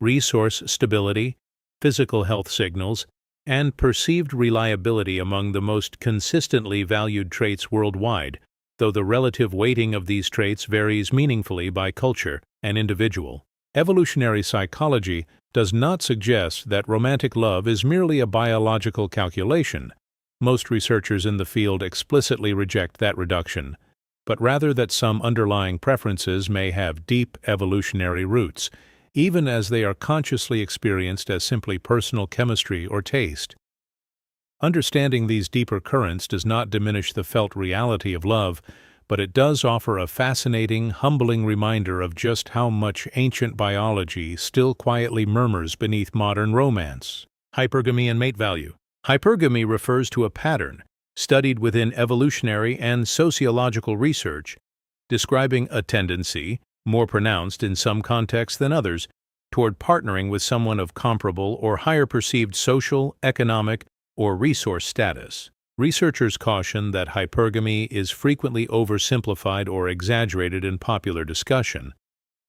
resource stability, physical health signals, and perceived reliability among the most consistently valued traits worldwide, though the relative weighting of these traits varies meaningfully by culture and individual. Evolutionary psychology does not suggest that romantic love is merely a biological calculation. Most researchers in the field explicitly reject that reduction, but rather that some underlying preferences may have deep evolutionary roots, even as they are consciously experienced as simply personal chemistry or taste. Understanding these deeper currents does not diminish the felt reality of love, but it does offer a fascinating, humbling reminder of just how much ancient biology still quietly murmurs beneath modern romance. Hypergamy and mate value. Hypergamy refers to a pattern studied within evolutionary and sociological research, describing a tendency, more pronounced in some contexts than others, toward partnering with someone of comparable or higher perceived social, economic, or resource status. Researchers caution that hypergamy is frequently oversimplified or exaggerated in popular discussion.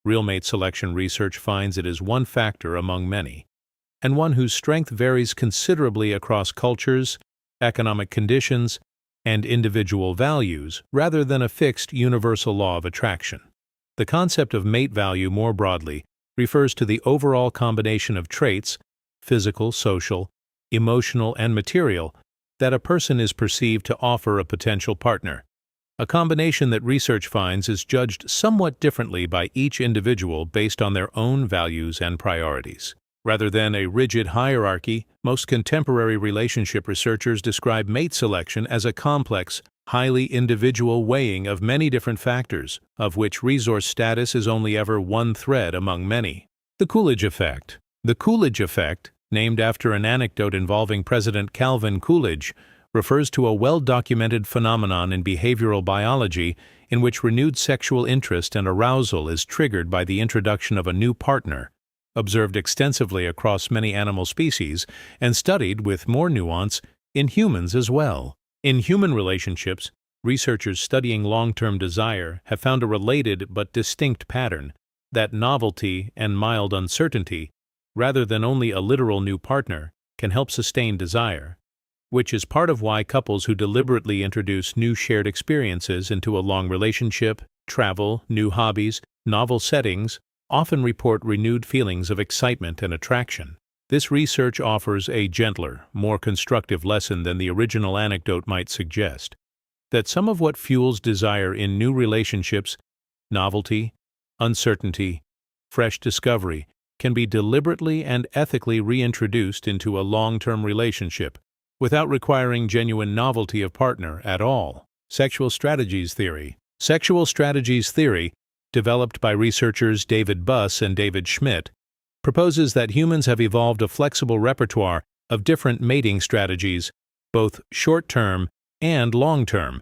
Real mate selection research finds it is one factor among many, and one whose strength varies considerably across cultures, economic conditions, and individual values, rather than a fixed universal law of attraction. The concept of mate value more broadly refers to the overall combination of traits, physical, social, emotional, and material, that a person is perceived to offer a potential partner, a combination that research finds is judged somewhat differently by each individual based on their own values and priorities. Rather than a rigid hierarchy, most contemporary relationship researchers describe mate selection as a complex, highly individual weighing of many different factors, of which resource status is only ever one thread among many. The Coolidge effect. The Coolidge effect, named after an anecdote involving President Calvin Coolidge, refers to a well-documented phenomenon in behavioral biology in which renewed sexual interest and arousal is triggered by the introduction of a new partner, observed extensively across many animal species and studied with more nuance in humans as well. In human relationships, researchers studying long-term desire have found a related but distinct pattern, that novelty and mild uncertainty, rather than only a literal new partner, can help sustain desire, which is part of why couples who deliberately introduce new shared experiences into a long relationship, travel, new hobbies, novel settings, often report renewed feelings of excitement and attraction. This research offers a gentler, more constructive lesson than the original anecdote might suggest, that some of what fuels desire in new relationships, novelty, uncertainty, fresh discovery, can be deliberately and ethically reintroduced into a long-term relationship without requiring genuine novelty of partner at all. Sexual strategies theory. Sexual strategies theory, developed by researchers David Buss and David Schmidt, proposes that humans have evolved a flexible repertoire of different mating strategies, both short-term and long-term,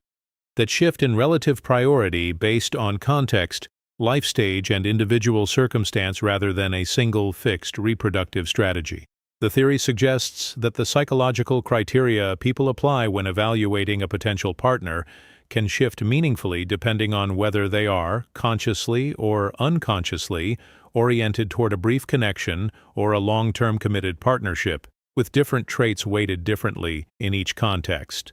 that shift in relative priority based on context, life stage, and individual circumstance rather than a single fixed reproductive strategy. The theory suggests that the psychological criteria people apply when evaluating a potential partner can shift meaningfully depending on whether they are, consciously or unconsciously, oriented toward a brief connection or a long-term committed partnership, with different traits weighted differently in each context.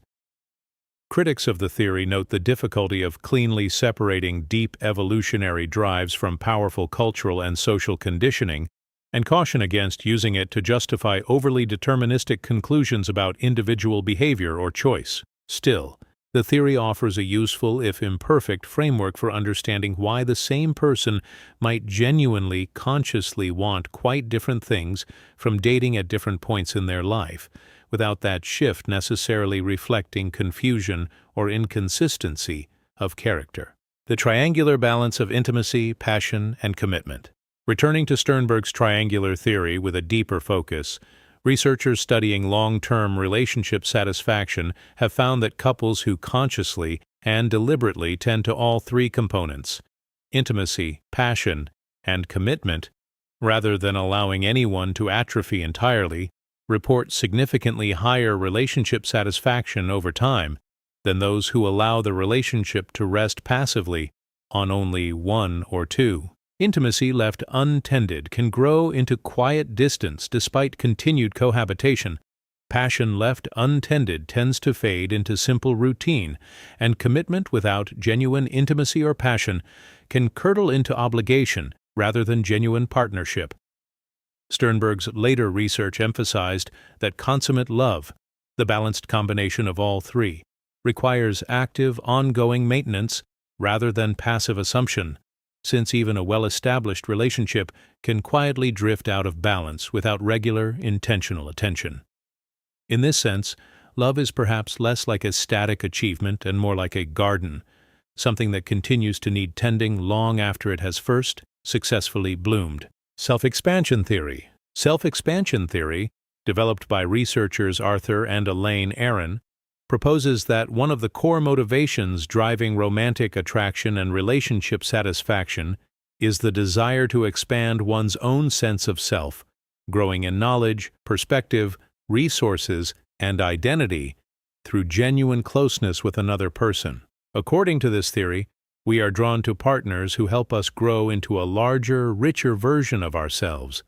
Critics of the theory note the difficulty of cleanly separating deep evolutionary drives from powerful cultural and social conditioning, and caution against using it to justify overly deterministic conclusions about individual behavior or choice. Still, the theory offers a useful, if imperfect, framework for understanding why the same person might genuinely, consciously want quite different things from dating at different points in their life, without that shift necessarily reflecting confusion or inconsistency of character. The triangular balance of intimacy, passion, and commitment. Returning to Sternberg's triangular theory with a deeper focus, researchers studying long-term relationship satisfaction have found that couples who consciously and deliberately tend to all three components, intimacy, passion, and commitment, rather than allowing anyone to atrophy entirely, report significantly higher relationship satisfaction over time than those who allow the relationship to rest passively on only one or two. Intimacy left untended can grow into quiet distance despite continued cohabitation. Passion left untended tends to fade into simple routine, and commitment without genuine intimacy or passion can curdle into obligation rather than genuine partnership. Sternberg's later research emphasized that consummate love, the balanced combination of all three, requires active, ongoing maintenance rather than passive assumption, since even a well-established relationship can quietly drift out of balance without regular, intentional attention. In this sense, love is perhaps less like a static achievement and more like a garden, something that continues to need tending long after it has first successfully bloomed. Self-expansion theory. Self-expansion theory, developed by researchers Arthur and Elaine Aron, proposes that one of the core motivations driving romantic attraction and relationship satisfaction is the desire to expand one's own sense of self, growing in knowledge, perspective, resources, and identity through genuine closeness with another person. According to this theory, we are drawn to partners who help us grow into a larger, richer version of ourselves,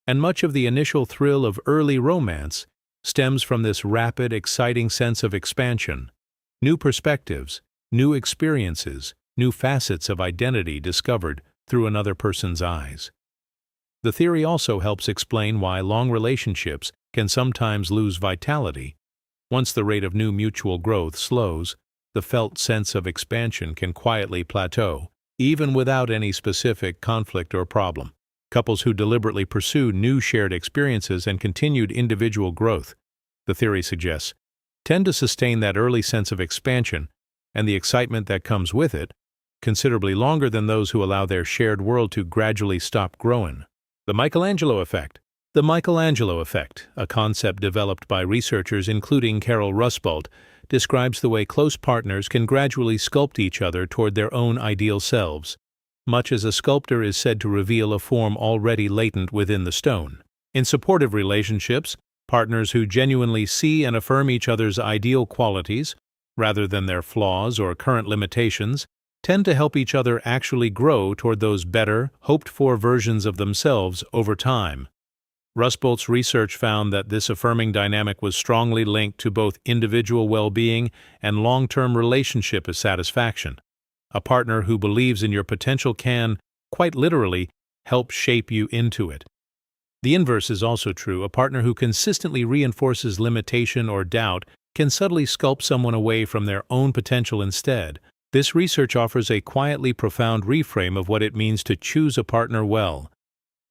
and much of the initial thrill of early romance stems from this rapid, exciting sense of expansion, new perspectives, new experiences, new facets of identity discovered through another person's eyes. The theory also helps explain why long relationships can sometimes lose vitality. Once the rate of new mutual growth slows, the felt sense of expansion can quietly plateau, even without any specific conflict or problem. Couples who deliberately pursue new shared experiences and continued individual growth, the theory suggests, tend to sustain that early sense of expansion and the excitement that comes with it considerably longer than those who allow their shared world to gradually stop growing. The Michelangelo effect. The Michelangelo effect, a concept developed by researchers including Carol Rusbolt, describes the way close partners can gradually sculpt each other toward their own ideal selves, much as a sculptor is said to reveal a form already latent within the stone. In supportive relationships, partners who genuinely see and affirm each other's ideal qualities, rather than their flaws or current limitations, tend to help each other actually grow toward those better, hoped-for versions of themselves over time. Rusbolt's research found that this affirming dynamic was strongly linked to both individual well-being and long-term relationship satisfaction. A partner who believes in your potential can, quite literally, help shape you into it. The inverse is also true. A partner who consistently reinforces limitation or doubt can subtly sculpt someone away from their own potential instead. This research offers a quietly profound reframe of what it means to choose a partner well.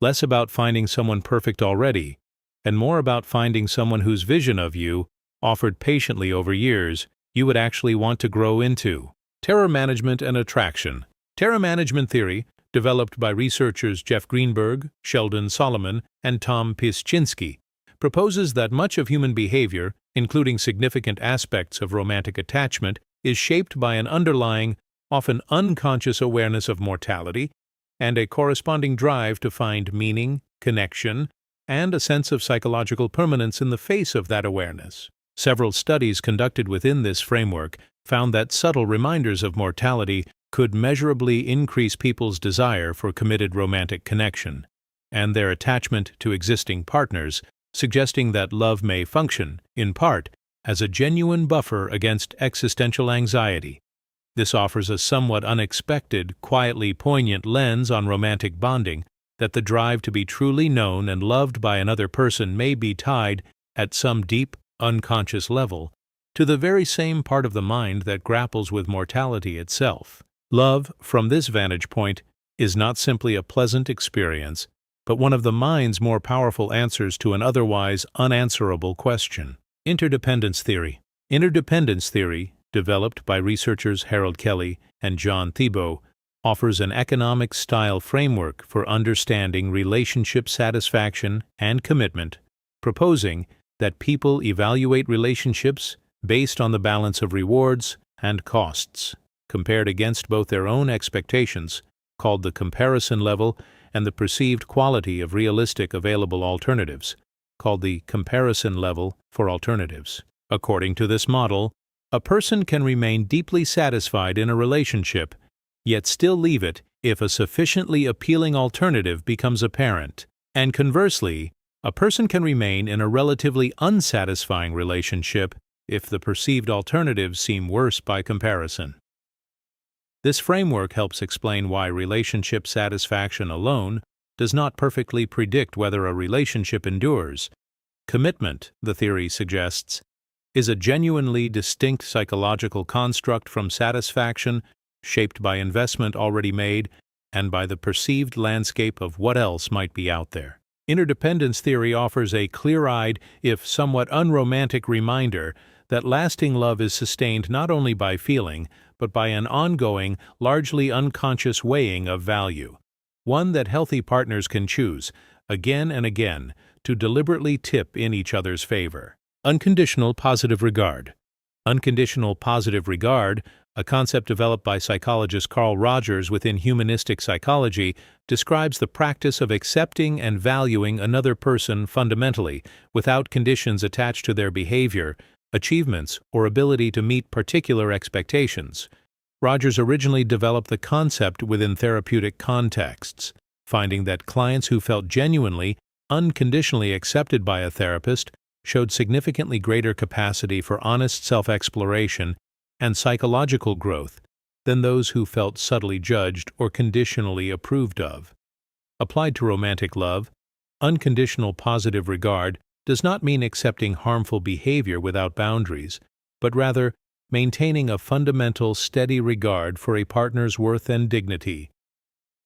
Less about finding someone perfect already, and more about finding someone whose vision of you, offered patiently over years, you would actually want to grow into. Terror management and attraction. Terror management theory, developed by researchers Jeff Greenberg, Sheldon Solomon, and Tom Pieszczynski, proposes that much of human behavior, including significant aspects of romantic attachment, is shaped by an underlying, often unconscious awareness of mortality and a corresponding drive to find meaning, connection, and a sense of psychological permanence in the face of that awareness. Several studies conducted within this framework found that subtle reminders of mortality could measurably increase people's desire for committed romantic connection, and their attachment to existing partners, suggesting that love may function, in part, as a genuine buffer against existential anxiety. This offers a somewhat unexpected, quietly poignant lens on romantic bonding, that the drive to be truly known and loved by another person may be tied, at some deep, unconscious level, to the very same part of the mind that grapples with mortality itself. Love, from this vantage point, is not simply a pleasant experience, but one of the mind's more powerful answers to an otherwise unanswerable question. Interdependence theory. Interdependence theory, developed by researchers Harold Kelly and John Thibault, offers an economic-style framework for understanding relationship satisfaction and commitment, proposing that people evaluate relationships based on the balance of rewards and costs, compared against both their own expectations, called the comparison level, and the perceived quality of realistic available alternatives, called the comparison level for alternatives. According to this model, a person can remain deeply satisfied in a relationship, yet still leave it if a sufficiently appealing alternative becomes apparent. And conversely, a person can remain in a relatively unsatisfying relationship if the perceived alternatives seem worse by comparison. This framework helps explain why relationship satisfaction alone does not perfectly predict whether a relationship endures. Commitment, the theory suggests, is a genuinely distinct psychological construct from satisfaction, shaped by investment already made and by the perceived landscape of what else might be out there. Interdependence theory offers a clear-eyed, if somewhat unromantic reminder that lasting love is sustained not only by feeling, but by an ongoing, largely unconscious weighing of value, one that healthy partners can choose, again and again, to deliberately tip in each other's favor. Unconditional positive regard. Unconditional positive regard, a concept developed by psychologist Carl Rogers within humanistic psychology, describes the practice of accepting and valuing another person fundamentally, without conditions attached to their behavior, achievements, or ability to meet particular expectations. Rogers originally developed the concept within therapeutic contexts, finding that clients who felt genuinely, unconditionally accepted by a therapist showed significantly greater capacity for honest self-exploration and psychological growth than those who felt subtly judged or conditionally approved of. Applied to romantic love, unconditional positive regard does not mean accepting harmful behavior without boundaries, but rather maintaining a fundamental, steady regard for a partner's worth and dignity,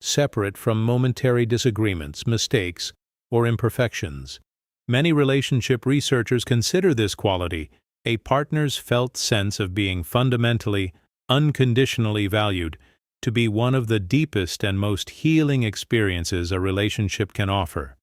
separate from momentary disagreements, mistakes, or imperfections. Many relationship researchers consider this quality, a partner's felt sense of being fundamentally, unconditionally valued, to be one of the deepest and most healing experiences a relationship can offer.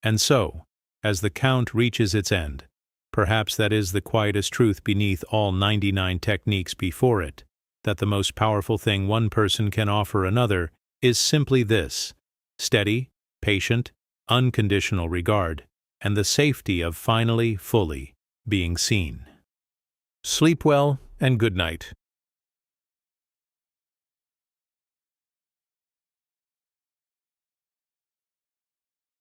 And so, as the count reaches its end, perhaps that is the quietest truth beneath all 99 techniques before it, that the most powerful thing one person can offer another is simply this: steady, patient, unconditional regard, and the safety of finally, fully being seen. Sleep well and good night.